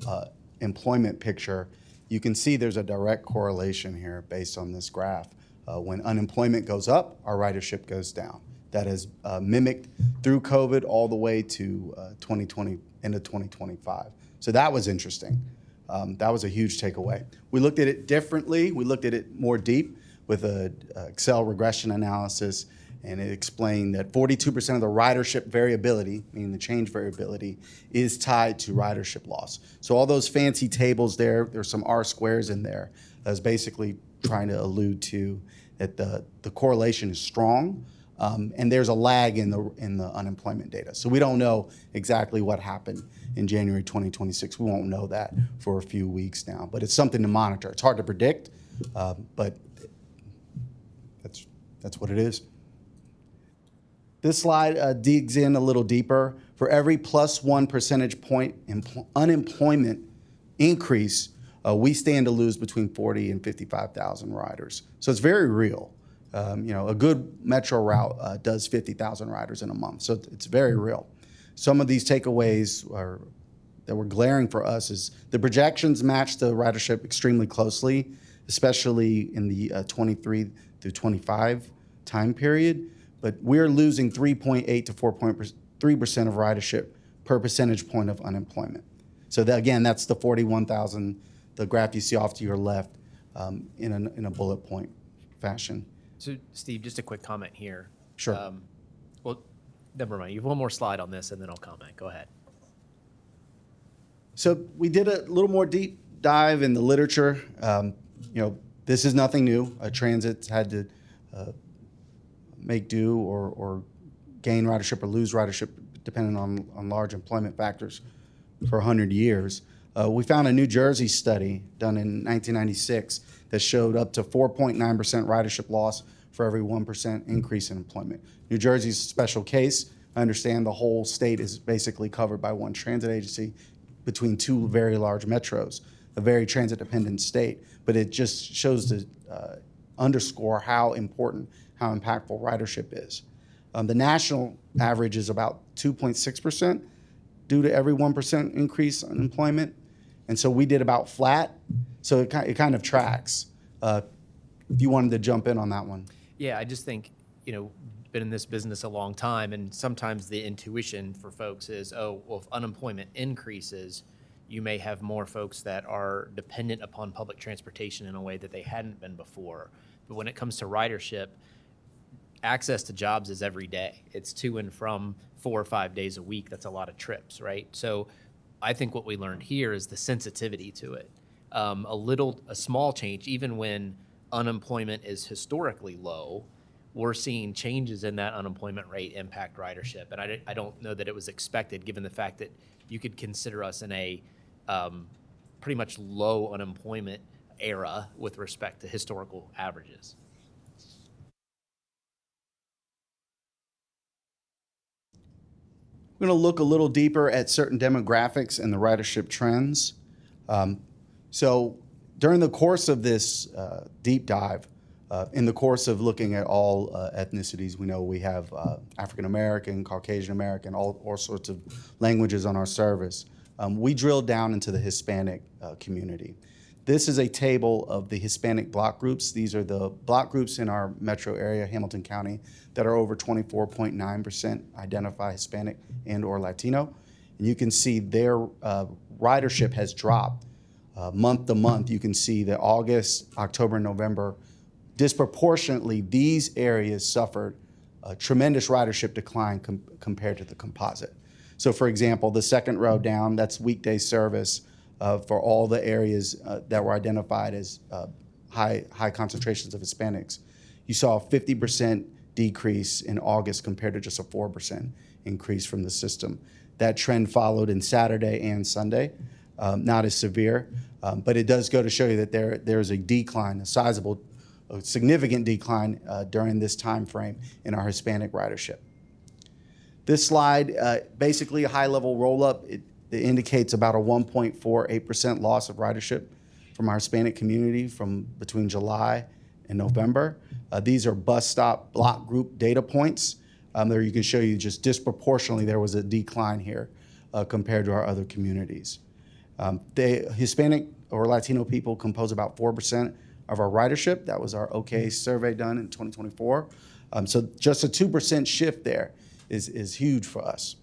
employment picture, you can see there's a direct correlation here based on this graph. When unemployment goes up, our ridership goes down. That has mimicked through COVID all the way to 2020, end of 2025. So that was interesting. That was a huge takeaway. We looked at it differently. We looked at it more deep with an Excel regression analysis, and it explained that 42% of the ridership variability, meaning the change variability, is tied to ridership loss. So all those fancy tables there's some R squares in there. That's basically trying to allude to that the correlation is strong, and there's a lag in the unemployment data. So we don't know exactly what happened in January 2026. We won't know that for a few weeks now, but it's something to monitor. It's hard to predict, but that's what it is. This slide digs in a little deeper. For every +1 percentage point unemployment increase, we stand to lose between 40 and 55,000 riders. So it's very real. A good metro route does 50,000 riders in a month. So it's very real. Some of these takeaways that were glaring for us is the projections match the ridership extremely closely, especially in the 23 through 25 time period. But we're losing 3.8 to 3% of ridership per percentage point of unemployment. So that, again, that's the 41,000, the graph you see off to your left, in a bullet point fashion. So, Steve, just a quick comment here. Sure. Well, never mind. You have one more slide on this, and then I'll comment. Go ahead. So we did a little more deep dive in the literature. This is nothing new. Transit's had to make do or gain ridership or lose ridership depending on large employment factors for 100 years. We found a New Jersey study done in 1996 that showed up to 4.9% ridership loss for every 1% increase in employment. New Jersey's a special case. I understand the whole state is basically covered by one transit agency between two very large metros, a very transit-dependent state. But it just shows to underscore how important, how impactful ridership is. The national average is about 2.6% due to every 1% increase in employment. And so we did about flat. So it kind of tracks. If you wanted to jump in on that one. Yeah, I just think, been in this business a long time, and sometimes the intuition for folks is, oh, well, if unemployment increases, you may have more folks that are dependent upon public transportation in a way that they hadn't been before. But when it comes to ridership, access to jobs is every day. It's to and from 4 or 5 days a week. That's a lot of trips, right? So I think what we learned here is the sensitivity to it. A small change, even when unemployment is historically low, we're seeing changes in that unemployment rate impact ridership. And I don't know that it was expected, given the fact that you could consider us in a pretty much low unemployment era with respect to historical averages. We're going to look a little deeper at certain demographics and the ridership trends. So during the course of this deep dive, in the course of looking at all ethnicities, we know we have African American, Caucasian American, all sorts of languages on our service. We drilled down into the Hispanic community. This is a table of the Hispanic block groups. These are the block groups in our metro area, Hamilton County, that are over 24.9% identify Hispanic and or Latino. And you can see their ridership has dropped month to month. You can see that August, October, and November, disproportionately, these areas suffered a tremendous ridership decline compared to the composite. So for example, the second row down, that's weekday service for all the areas that were identified as high concentrations of Hispanics. You saw a 50% decrease in August compared to just a 4% increase from the system. That trend followed in Saturday and Sunday, not as severe, but it does go to show you that there's a decline, a significant decline during this time frame in our Hispanic ridership. This slide, basically a high-level roll-up, it indicates about a 1.48% loss of ridership from our Hispanic community from between July and November. These are bus stop block group data points. There you can show you just disproportionately there was a decline here compared to our other communities. The Hispanic or Latino people compose about 4% of our ridership. That was our OK survey done in 2024. So just a 2% shift there is huge for us.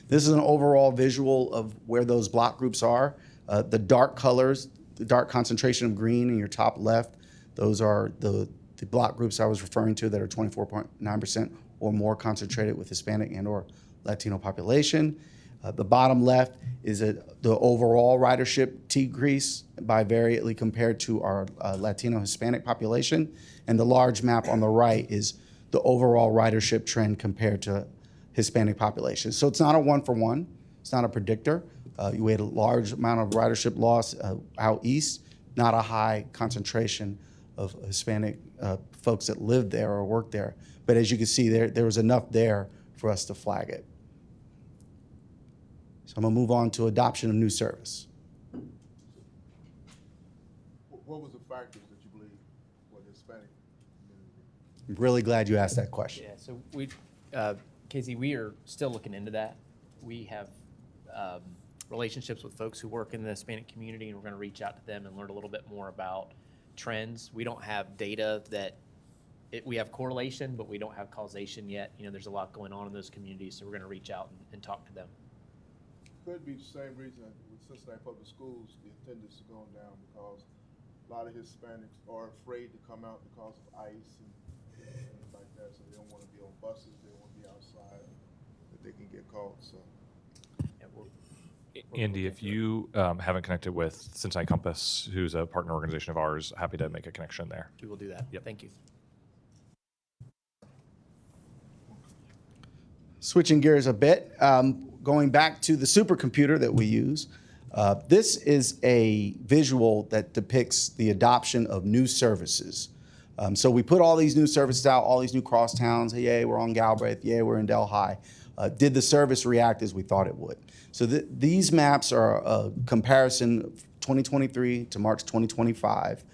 This is an overall visual of where those block groups are. The dark colors, the dark concentration of green in your top left, those are the block groups I was referring to that are 24.9% or more concentrated with Hispanic and or Latino population. The bottom left is the overall ridership decrease by variably compared to our Latino Hispanic population. And the large map on the right is the overall ridership trend compared to Hispanic population. So it's not a one-for-one. It's not a predictor. We had a large amount of ridership loss out east, not a high concentration of Hispanic folks that lived there or worked there. But as you can see, there was enough there for us to flag it. So I'm going to move on to adoption of new service. What was the factors that you believe were the Hispanic community? I'm really glad you asked that question. Yeah, so Casey, we are still looking into that. We have relationships with folks who work in the Hispanic community, and we're going to reach out to them and learn a little bit more about trends. We don't have data that we have correlation, but we don't have causation yet. You know, there's a lot going on in those communities, so we're going to reach out and talk to them. Could be the same reason with Cincinnati Public Schools, the attendance is going down because a lot of Hispanics are afraid to come out because of ICE and things like that. So they don't want to be on buses. They want to be outside that they can get caught. So. Andy, if you haven't connected with Cincinnati Compass, who's a partner organization of ours, happy to make a connection there. We will do that. Yep. Thank you. Switching gears a bit, going back to the supercomputer that we use, this is a visual that depicts the adoption of new services. So we put all these new services out, all these new crosstowns. Hey, yay, we're on Galbraith. Yay, we're in Delhi. Did the service react as we thought it would? So these maps are a comparison of 2023 to March 2025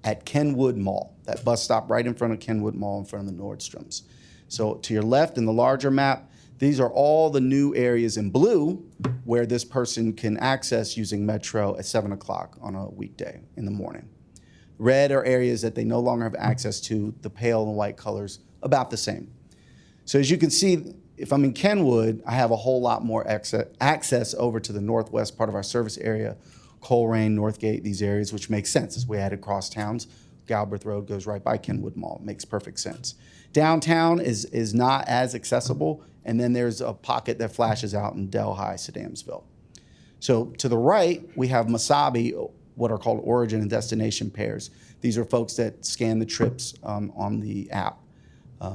at Kenwood Mall, that bus stop right in front of Kenwood Mall in front of the Nordstroms. So to your left in the larger map, these are all the new areas in blue where this person can access using Metro at 7 o'clock on a weekday in the morning. Red are areas that they no longer have access to, the pale and white colors about the same. So as you can see, if I'm in Kenwood, I have a whole lot more access over to the northwest part of our service area, Coleraine, Northgate, these areas, which makes sense as we added cross towns. Galbraith Road goes right by Kenwood Mall. Makes perfect sense. Downtown is not as accessible, and then there's a pocket that flashes out in Delhi, Sedamsville. So to the right, we have Masabi, what are called origin and destination pairs. These are folks that scan the trips on the app.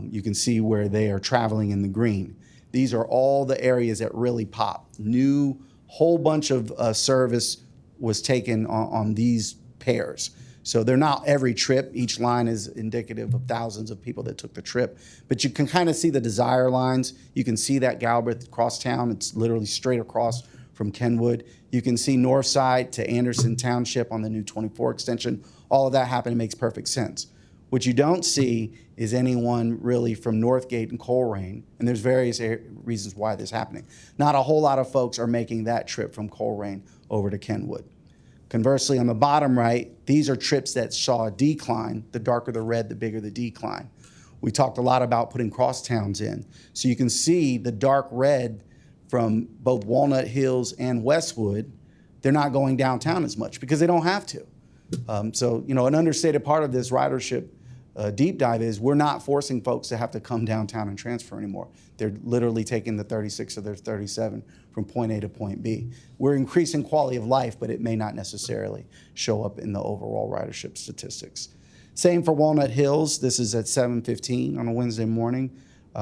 You can see where they are traveling in the green. These are all the areas that really pop. New whole bunch of service was taken on these pairs. So they're not every trip. Each line is indicative of thousands of people that took the trip. But you can kind of see the desire lines. You can see that Galbraith crosstown. It's literally straight across from Kenwood. You can see north side to Anderson Township on the new 24 extension. All of that happened. It makes perfect sense. What you don't see is anyone really from Northgate and Coleraine, and there's various reasons why this is happening. Not a whole lot of folks are making that trip from Coleraine over to Kenwood. Conversely, on the bottom right, these are trips that saw a decline. The darker the red, the bigger the decline. We talked a lot about putting crosstowns in. So you can see the dark red from both Walnut Hills and Westwood, they're not going downtown as much because they don't have to. So, you know, an understated part of this ridership deep dive is we're not forcing folks to have to come downtown and transfer anymore. They're literally taking the 36 or their 37 from point A to point B. We're increasing quality of life, but it may not necessarily show up in the overall ridership statistics. Same for Walnut Hills. This is at 7:15 on a Wednesday morning.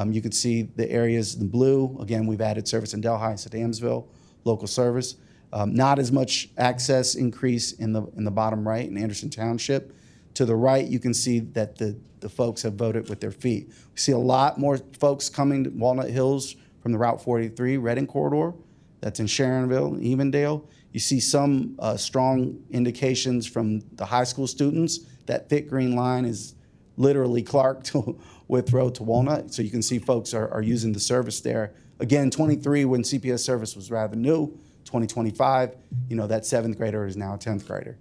You can see the areas in blue. Again, we've added service in Delhi, Sedamsville, local service. Not as much access increase in the bottom right in Anderson Township. To the right, you can see that the folks have voted with their feet. We see a lot more folks coming to Walnut Hills from the Route 43 Reading corridor. That's in Sharonville, Evendale. You see some strong indications from the high school students. That thick green line is literally Clark to Withrow to Walnut. So you can see folks are using the service there. Again, 23 when CPS service was rather new. 2025, you know, that 7th grader is now a 10th grader.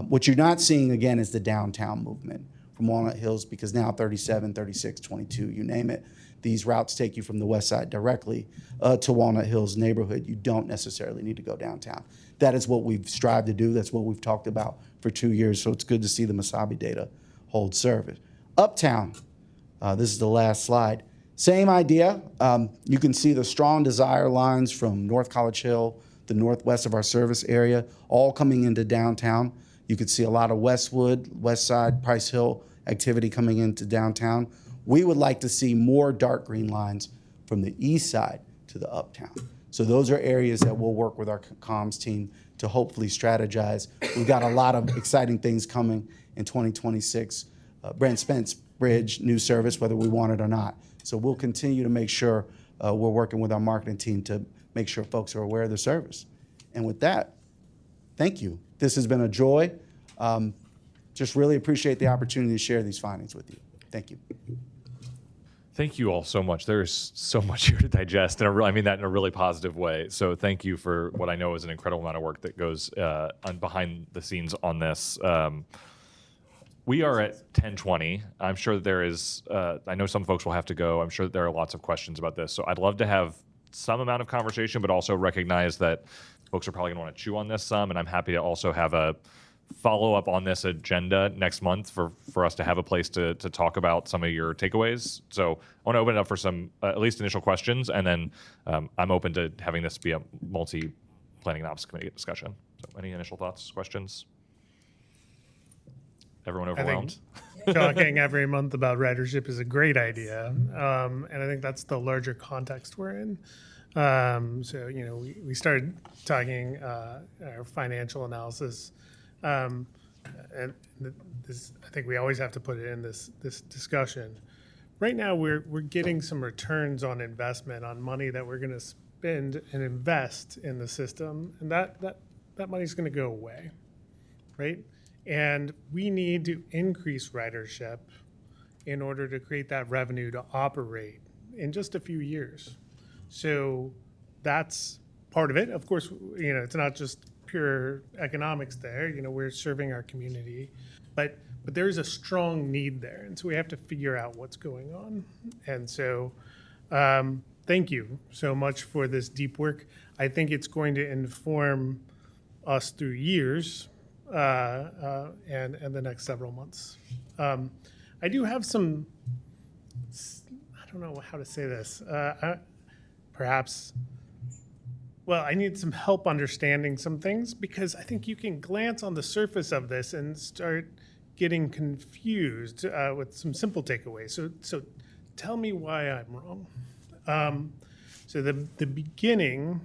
What you're not seeing, again, is the downtown movement from Walnut Hills because now 37, 36, 22, you name it. These routes take you from the west side directly to Walnut Hills neighborhood. You don't necessarily need to go downtown. That is what we've strived to do. That's what we've talked about for 2 years. So it's good to see the Masabi data hold service. Uptown, this is the last slide. Same idea. You can see the strong desire lines from North College Hill, the northwest of our service area, all coming into downtown. You could see a lot of Westwood, West Side, Price Hill activity coming into downtown. We would like to see more dark green lines from the east side to the uptown. So those are areas that we'll work with our comms team to hopefully strategize. We've got a lot of exciting things coming in 2026. Brent Spence Bridge, new service, whether we want it or not. So we'll continue to make sure we're working with our marketing team to make sure folks are aware of the service. And with that, thank you. This has been a joy. Just really appreciate the opportunity to share these findings with you. Thank you. Thank you all so much. There is so much here to digest, and I mean that in a really positive way. So thank you for what I know is an incredible amount of work that goes behind the scenes on this. We are at 10:20. I'm sure that there is, I know some folks will have to go. I'm sure that there are lots of questions about this. So I'd love to have some amount of conversation, but also recognize that folks are probably going to want to chew on this some. And I'm happy to also have a follow-up on this agenda next month for us to have a place to talk about some of your takeaways. So I want to open it up for some at least initial questions, and then I'm open to having this be a multi-planning and ops committee discussion. So any initial thoughts, questions? Everyone overwhelmed? I think talking every month about ridership is a great idea. And I think that's the larger context we're in. So, we started talking our financial analysis. And this, I think we always have to put it in this discussion. Right now, we're getting some returns on investment on money that we're going to spend and invest in the system. And that money's going to go away, right? And we need to increase ridership in order to create that revenue to operate in just a few years. So that's part of it. Of course, it's not just pure economics there. We're serving our community, but there is a strong need there. And so we have to figure out what's going on. And so thank you so much for this deep work. I think it's going to inform us through years and the next several months. I do have some, I don't know how to say this, I need some help understanding some things, because I think you can glance on the surface of this and start getting confused with some simple takeaways. So tell me why I'm wrong. So the beginning,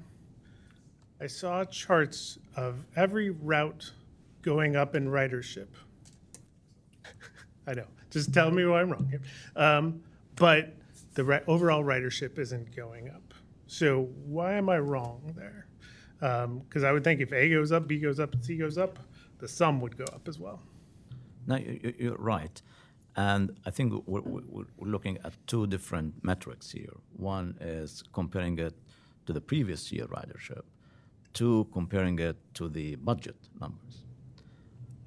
I saw charts of every route going up in ridership. I know, just tell me why I'm wrong. But the overall ridership isn't going up. So why am I wrong there? Because I would think if A goes up, B goes up, and C goes up, the sum would go up as well. No, you're right. And I think we're looking at two different metrics here. One is comparing it to the previous year ridership. Two, comparing it to the budget numbers.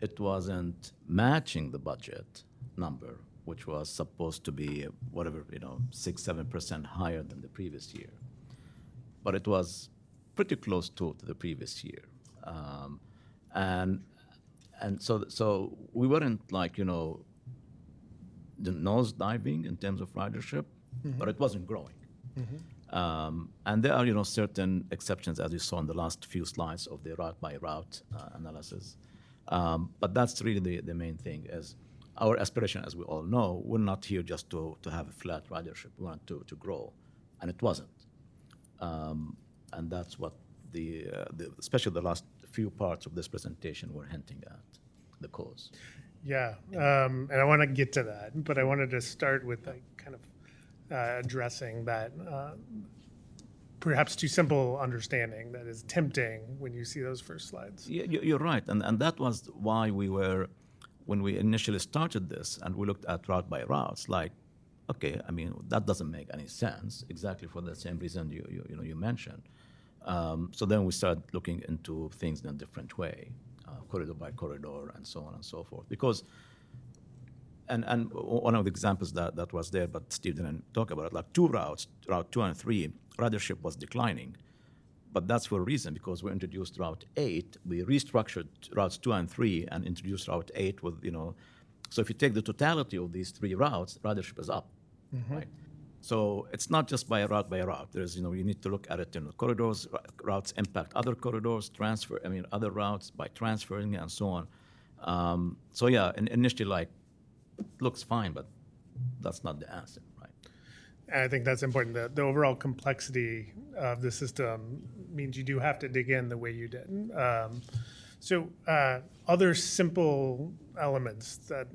It wasn't matching the budget number, which was supposed to be 6-7% higher than the previous year. But it was pretty close to the previous year. And so we weren't the nose diving in terms of ridership, but it wasn't growing. And there are certain exceptions, as you saw in the last few slides of the route by route analysis. But that's really the main thing. Is our aspiration, as we all know, we're not here just to have a flat ridership. We want to grow, and it wasn't. And that's what especially the last few parts of this presentation were hinting at, the cause. Yeah, and I want to get to that, but I wanted to start with kind of addressing that perhaps too simple understanding that is tempting when you see those first slides. Yeah, you're right, and that was why when we initially started this and we looked at route by routes, okay, that doesn't make any sense, exactly for the same reason you mentioned. So then we started looking into things in a different way, corridor by corridor, and so on and so forth. Because, and one of the examples that was there, but Steve didn't talk about it, two routes, Route 2 and 3, ridership was declining. But that's for a reason, because we introduced Route 8, we restructured Routes 2 and 3 and introduced Route 8 with, so if you take the totality of these three routes, ridership is up, right? So it's not just by route. There's, you need to look at it in the corridors. Routes impact other corridors, other routes by transferring and so on. So yeah, initially, looks fine, but that's not the answer, right? And I think that's important. The overall complexity of the system means you do have to dig in the way you did. So other simple elements that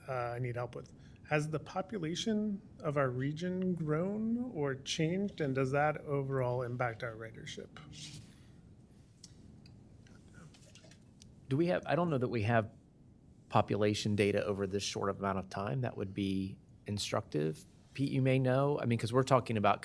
I need help with. Has the population of our region grown or changed, and does that overall impact our ridership? I don't know that we have population data over this short amount of time that would be instructive. Pete, you may know, because we're talking about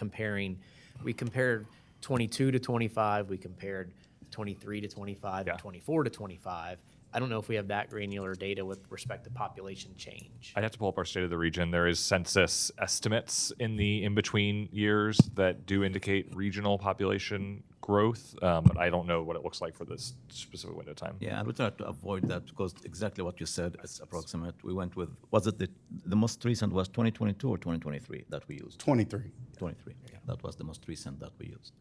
we compared 22 to 25, we compared 23 to 25, and 24 to 25, I don't know if we have that granular data with respect to population change. I'd have to pull up our state of the region. There is census estimates in the in-between years that do indicate regional population growth, but I don't know what it looks like for this specific window of time. Yeah, and we tried to avoid that because exactly what you said is approximate. We went with, was it the most recent was 2022 or 2023 that we used? 23. 23, yeah. That was the most recent that we used.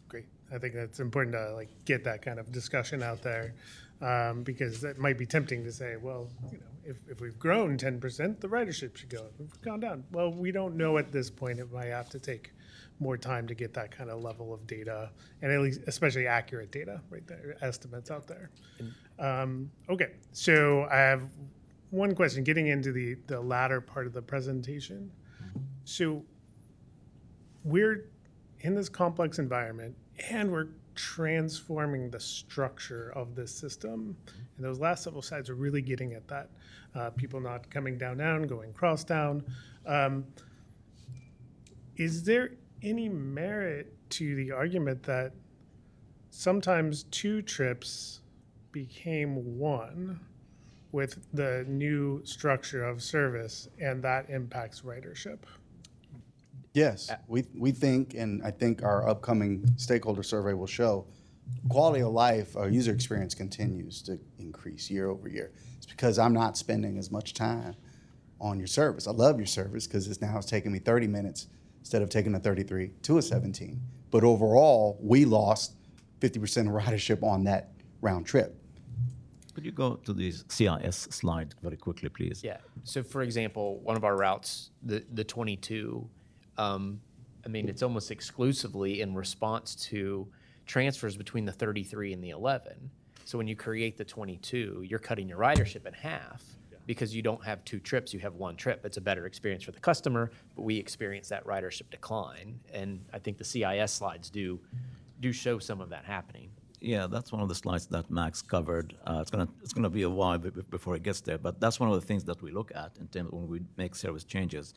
Great. I think that's important to get that kind of discussion out there, because it might be tempting to say, well, if we've grown 10%, the ridership should go. If we've gone down, well, we don't know at this point. It might have to take more time to get that kind of level of data, and at least especially accurate data, right there, estimates out there. Okay, so I have one question. Getting into the latter part of the presentation, so we're in this complex environment, and we're transforming the structure of this system. And those last several slides are really getting at that. People not coming down, going cross down. Is there any merit to the argument that sometimes 2 trips became 1 with the new structure of service, and that impacts ridership? Yes, we think, and I think our upcoming stakeholder survey will show, quality of life, our user experience continues to increase year over year. It's because I'm not spending as much time on your service. I love your service because it's taking me 30 minutes instead of taking a 33 to a 17. But overall, we lost 50% of ridership on that round trip. Could you go to the CIS slide very quickly, please? Yeah. So, for example, one of our routes, the 22, I mean, it's almost exclusively in response to transfers between the 33 and the 11. So when you create the 22, you're cutting your ridership in half because you don't have 2 trips, you have 1 trip. It's a better experience for the customer, but we experience that ridership decline. And I think the CIS slides do show some of that happening. Yeah, that's one of the slides that Max covered. It's gonna be a while before it gets there, but that's one of the things that we look at in terms when we make service changes.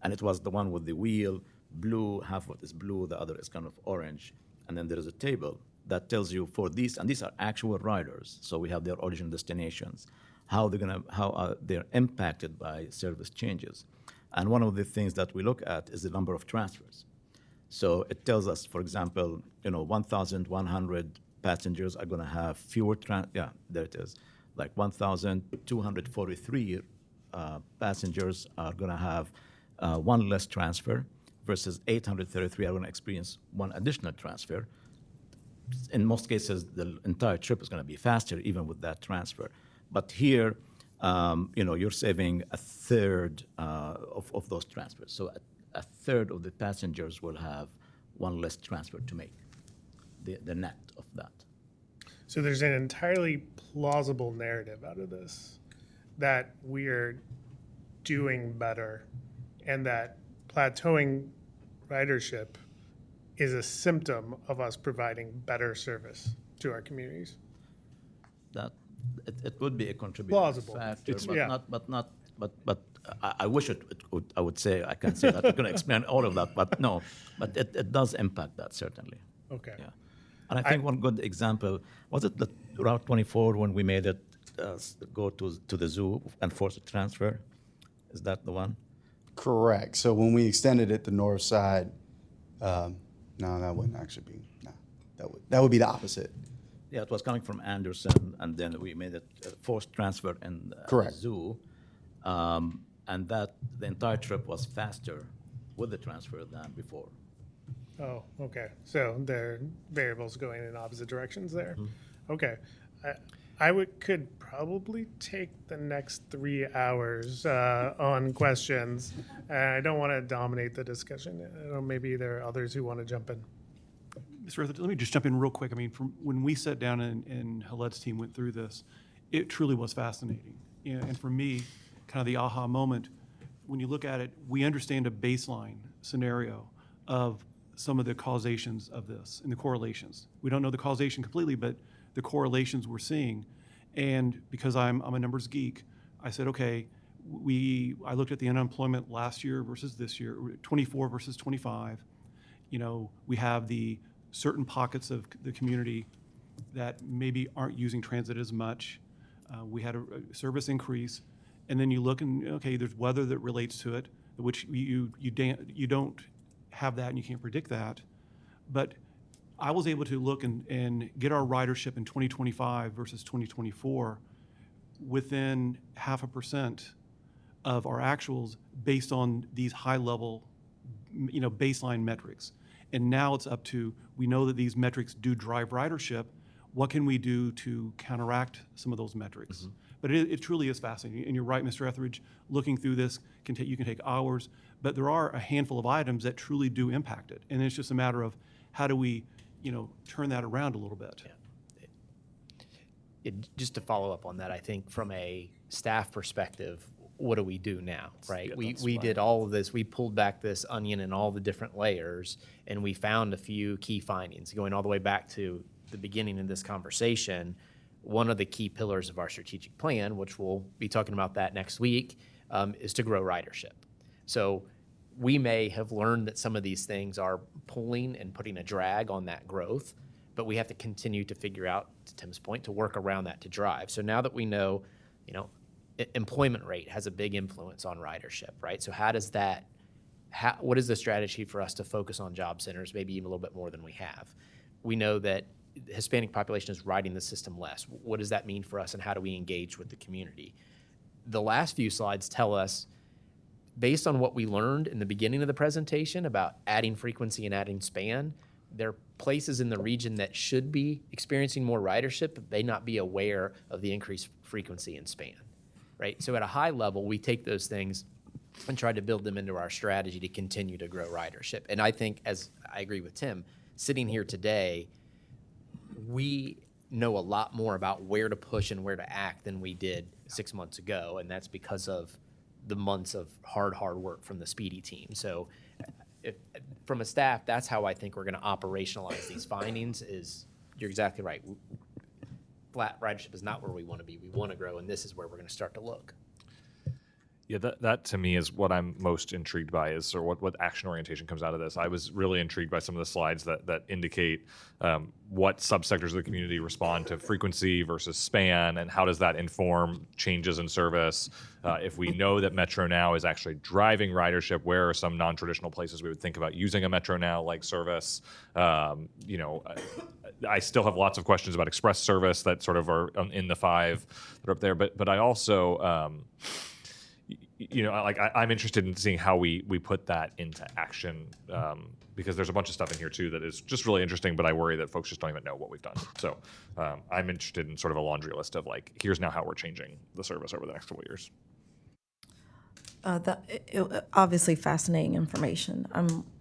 And it was the one with the wheel, blue, half of it is blue, the other is kind of orange. And then there is a table that tells you for these, and these are actual riders, so we have their origin destinations, how they're impacted by service changes. And one of the things that we look at is the number of transfers. So it tells us, for example, 1,100 passengers are gonna have fewer, there it is, like 1,243 passengers are gonna have 1 less transfer versus 833 are going to experience 1 additional transfer. In most cases, the entire trip is going to be faster even with that transfer. But here, you're saving a third of those transfers. So a third of the passengers will have 1 less transfer to make, the net of that. So there's an entirely plausible narrative out of this that we are doing better, and that plateauing ridership is a symptom of us providing better service to our communities. That it would be a contributing Plausible. factor, Yeah. but I wish it would. I would say I can't say that. I'm going to explain all of that, but no. But it does impact that certainly. Okay. Yeah, and I think one good example was it the Route 24 when we made it go to the zoo and force a transfer. Is that the one? Correct. So when we extended it to north side, no, that wouldn't actually be. No, that would be the opposite. Yeah, it was coming from Anderson, and then we made it forced transfer in the Correct. zoo, and that the entire trip was faster with the transfer than before. Oh, okay. So there are variables going in opposite directions there. Okay. I could probably take the next 3 hours on questions. I don't want to dominate the discussion. I don't know, maybe there are others who want to jump in. Mr. Earth, let me just jump in real quick. I mean, from when we sat down and Haled's team went through this, it truly was fascinating. And for me, kind of the aha moment, when you look at it, we understand a baseline scenario of some of the causations of this and the correlations. We don't know the causation completely, but the correlations we're seeing. And because I'm a numbers geek, I said, okay, I looked at the unemployment last year versus this year, 24 versus 25. We have the certain pockets of the community that maybe aren't using transit as much. We had a service increase, and then you look and, okay, there's weather that relates to it, which you don't have that and you can't predict that. But I was able to look and get our ridership in 2025 versus 2024 within 0.5% of our actuals based on these high-level, baseline metrics. And now it's up to, we know that these metrics do drive ridership. What can we do to counteract some of those metrics? Mm-hmm. But it truly is fascinating. And you're right, Mr. Etheridge, looking through this, you can take hours, but there are a handful of items that truly do impact it. And it's just a matter of how do we, turn that around a little bit. Yeah. Just to follow up on that, I think from a staff perspective, what do we do now, right? Yeah, we did all of this. We pulled back this onion in all the different layers, and we found a few key findings. Going all the way back to the beginning of this conversation, one of the key pillars of our strategic plan, which we'll be talking about that next week, is to grow ridership. So we may have learned that some of these things are pulling and putting a drag on that growth, but we have to continue to figure out, to Tim's point, to work around that to drive. So now that we know, employment rate has a big influence on ridership, right? So what is the strategy for us to focus on job centers, maybe even a little bit more than we have? We know that the Hispanic population is riding the system less. What does that mean for us, and how do we engage with the community? The last few slides tell us, based on what we learned in the beginning of the presentation about adding frequency and adding span, there are places in the region that should be experiencing more ridership, but may not be aware of the increased frequency and span, right? So at a high level, we take those things and try to build them into our strategy to continue to grow ridership. And I think, as I agree with Tim, sitting here today, we know a lot more about where to push and where to act than we did 6 months ago, and that's because of the months of hard work from the Speedy team. So from a staff, that's how I think we're going to operationalize these findings. You're exactly right. Flat ridership is not where we want to be. We want to grow, and this is where we're going to start to look. Yeah, that to me is what I'm most intrigued by, is what action orientation comes out of this. I was really intrigued by some of the slides that indicate what subsectors of the community respond to frequency versus span, and how does that inform changes in service. If we know that Metro Now is actually driving ridership, where are some non-traditional places we would think about using a Metro Now-like service? I still have lots of questions about express service that sort of are in the 5 that are up there, but I also... I'm interested in seeing how we put that into action, because there's a bunch of stuff in here too that is just really interesting, but I worry that folks just don't even know what we've done. So I'm interested in sort of a laundry list of here's now how we're changing the service over the next couple of years. Obviously fascinating information.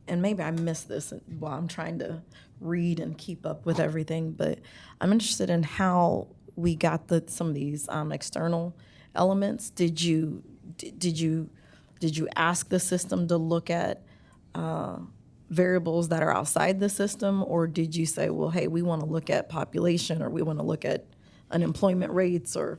And maybe I missed this while I'm trying to read and keep up with everything, but I'm interested in how we got some of these external elements. Did you ask the system to look at variables that are outside the system, or did you say, well, hey, we want to look at population, or we want to look at unemployment rates, or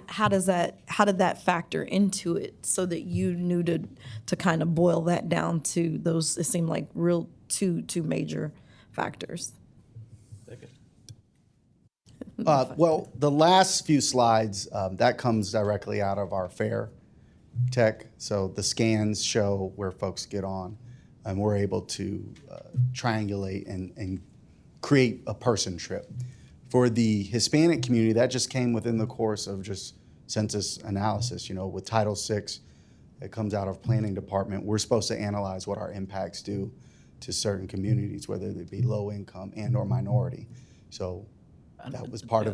how did that factor into it so that you knew to kind of boil that down to those? It seemed like real two major factors. Well, the last few slides, that comes directly out of our fare tech. So the scans show where folks get on, and we're able to triangulate and create a person trip. For the Hispanic community, that just came within the course of just census analysis. With Title VI, it comes out of planning department. We're supposed to analyze what our impacts do to certain communities, whether they be low income and or minority. So that was part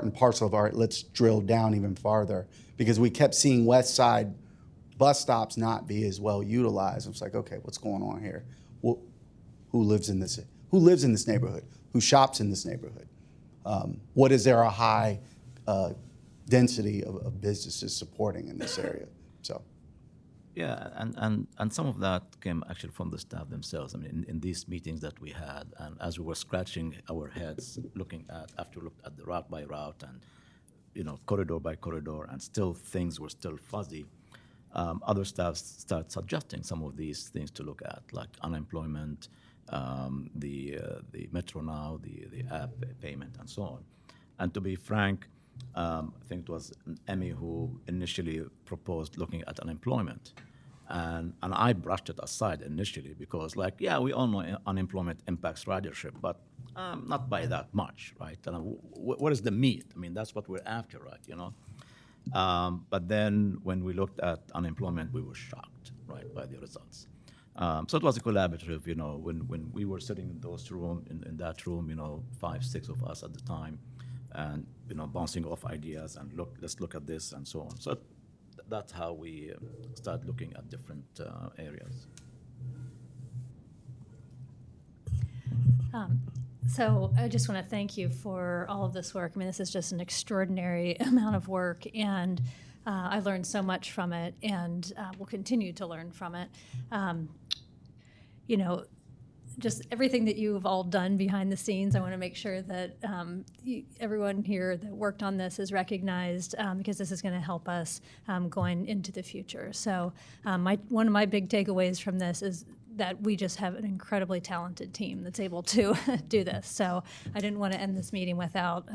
and parcel of our, let's drill down even farther, because we kept seeing West Side bus stops not be as well utilized. It's like, okay, what's going on here? Who lives in this neighborhood? Who shops in this neighborhood? What is there a high density of businesses supporting in this area? So. Yeah, and some of that came actually from the staff themselves. I mean, in these meetings that we had, and as we were scratching our heads, after we looked at the route by route and, corridor by corridor, and still things were still fuzzy, other staff start suggesting some of these things to look at, like unemployment, the Metro Now, the app payment, and so on. And to be frank, I think it was Emmy who initially proposed looking at unemployment. And I brushed it aside initially because, like, yeah, we all know unemployment impacts ridership, but not by that much, right? And what is the meat? I mean, that's what we're after, right? You know. But then when we looked at unemployment, we were shocked, right, by the results. So it was a collaborative, you know, when we were sitting in that room, 5, 6 of us at the time, and bouncing off ideas and let's look at this and so on. So that's how we start looking at different areas. So I just want to thank you for all of this work. I mean, this is just an extraordinary amount of work, and I learned so much from it, and will continue to learn from it. Just everything that you've all done behind the scenes, I want to make sure that everyone here that worked on this is recognized, because this is going to help us going into the future. So one of my big takeaways from this is that we just have an incredibly talented team that's able to do this. So I didn't want to end this meeting without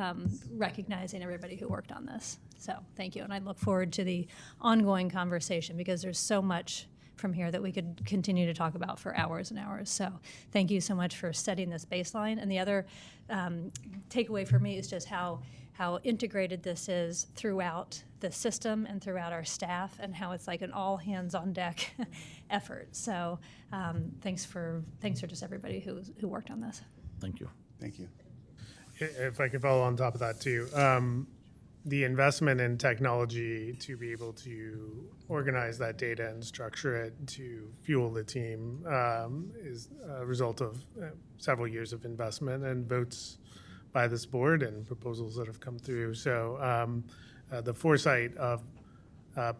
recognizing everybody who worked on this. So thank you, and I look forward to the ongoing conversation because there's so much from here that we could continue to talk about for hours and hours. So thank you so much for setting this baseline. And the other takeaway for me is just how integrated this is throughout the system and throughout our staff, and how it's like an all hands on deck effort. So thanks for just everybody who worked on this. Thank you. Thank you. If I could follow on top of that too, the investment in technology to be able to organize that data and structure it to fuel the team is a result of several years of investment and votes by this board and proposals that have come through. So the foresight of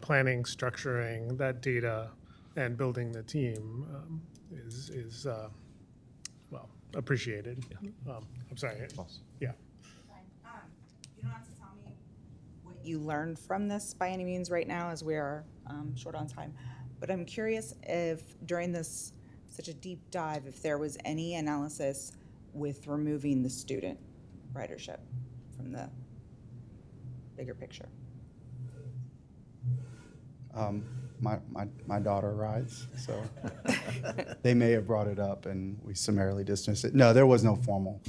planning, structuring that data, and building the team is well appreciated. I'm sorry. Yeah. You don't have to tell me what you learned from this by any means right now, as we are short on time. But I'm curious if during this such a deep dive, if there was any analysis with removing the student ridership from the bigger picture. My daughter rides, so they may have brought it up and we summarily dismissed it. No, there was no formal.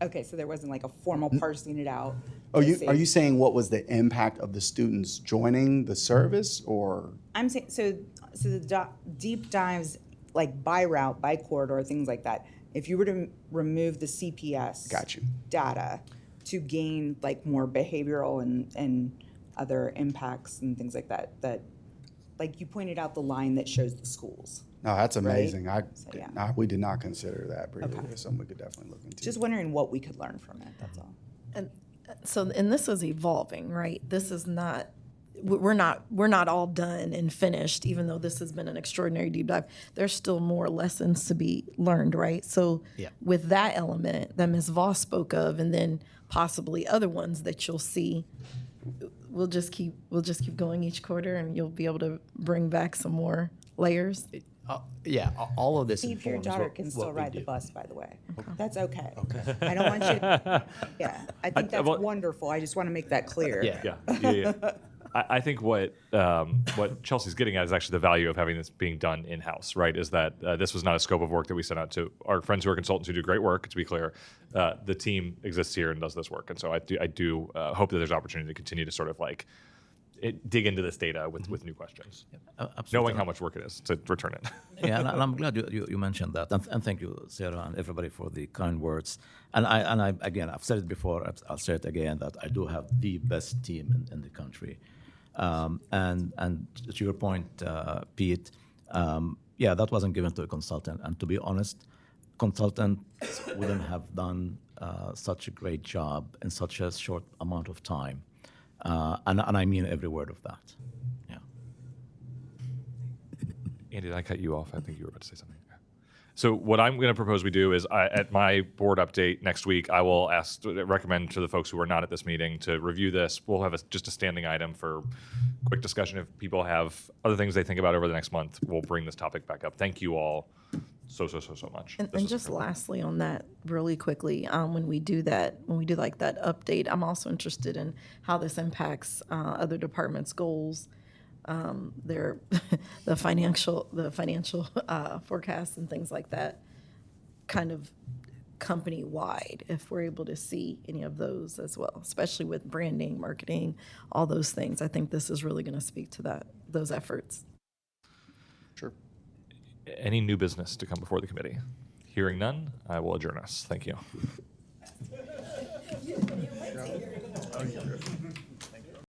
Okay, so there wasn't like a formal parsing it out. Are you saying what was the impact of the students joining the service, or? I'm saying so the deep dives, like by route, by corridor, things like that. If you were to remove the CPS data to gain like more behavioral and other impacts and things like that, like you pointed out the line that shows the schools. No, that's amazing. Right? We did not consider that previously. Okay. Something we could definitely look into. Just wondering what we could learn from it, that's all. And this is evolving, right? This is not, we're not all done and finished, even though this has been an extraordinary deep dive. There's still more lessons to be learned, right? So with that element that Ms. Voss spoke of, and then possibly other ones that you'll see, we'll just keep going each quarter, and you'll be able to bring back some more layers. All of this Steve, your informs daughter what- can what still we ride the do. bus, by the way. That's okay. I don't want you. I think that's wonderful. I just want to make that clear. Yeah. I think what Chelsea's getting at is actually the value of having this being done in-house, right? Is that this was not a scope of work that we sent out to our friends who are consultants who do great work, to be clear. The team exists here and does this work. And so I do hope that there's opportunity to continue to sort of like dig into this data with new questions, knowing how much work it is to return it. Yeah, and I'm glad you mentioned that, and thank you, Sarah, and everybody for the kind words. And I again, I've said it before, I'll say it again, that I do have the best team in the country. And to your point, Pete, that wasn't given to a consultant. And to be honest, consultants wouldn't have done such a great job in such a short amount of time. And I mean every word of that. Yeah. Andy, did I cut you off? I think you were about to say something. So what I'm going to propose we do is at my board update next week, I will recommend to the folks who are not at this meeting to review this. We'll have just a standing item for quick discussion. If people have other things they think about over the next month, we'll bring this topic back up. Thank you all so much. And, This and was just incredible. lastly on that, really quickly, when we do like that update, I'm also interested in how this impacts other departments' goals, their the financial forecasts and things like that, kind of company-wide, if we're able to see any of those as well, especially with branding, marketing, all those things. I think this is really going to speak to those efforts. Sure. Any new business to come before the committee? Hearing none, I will adjourn us. Thank you.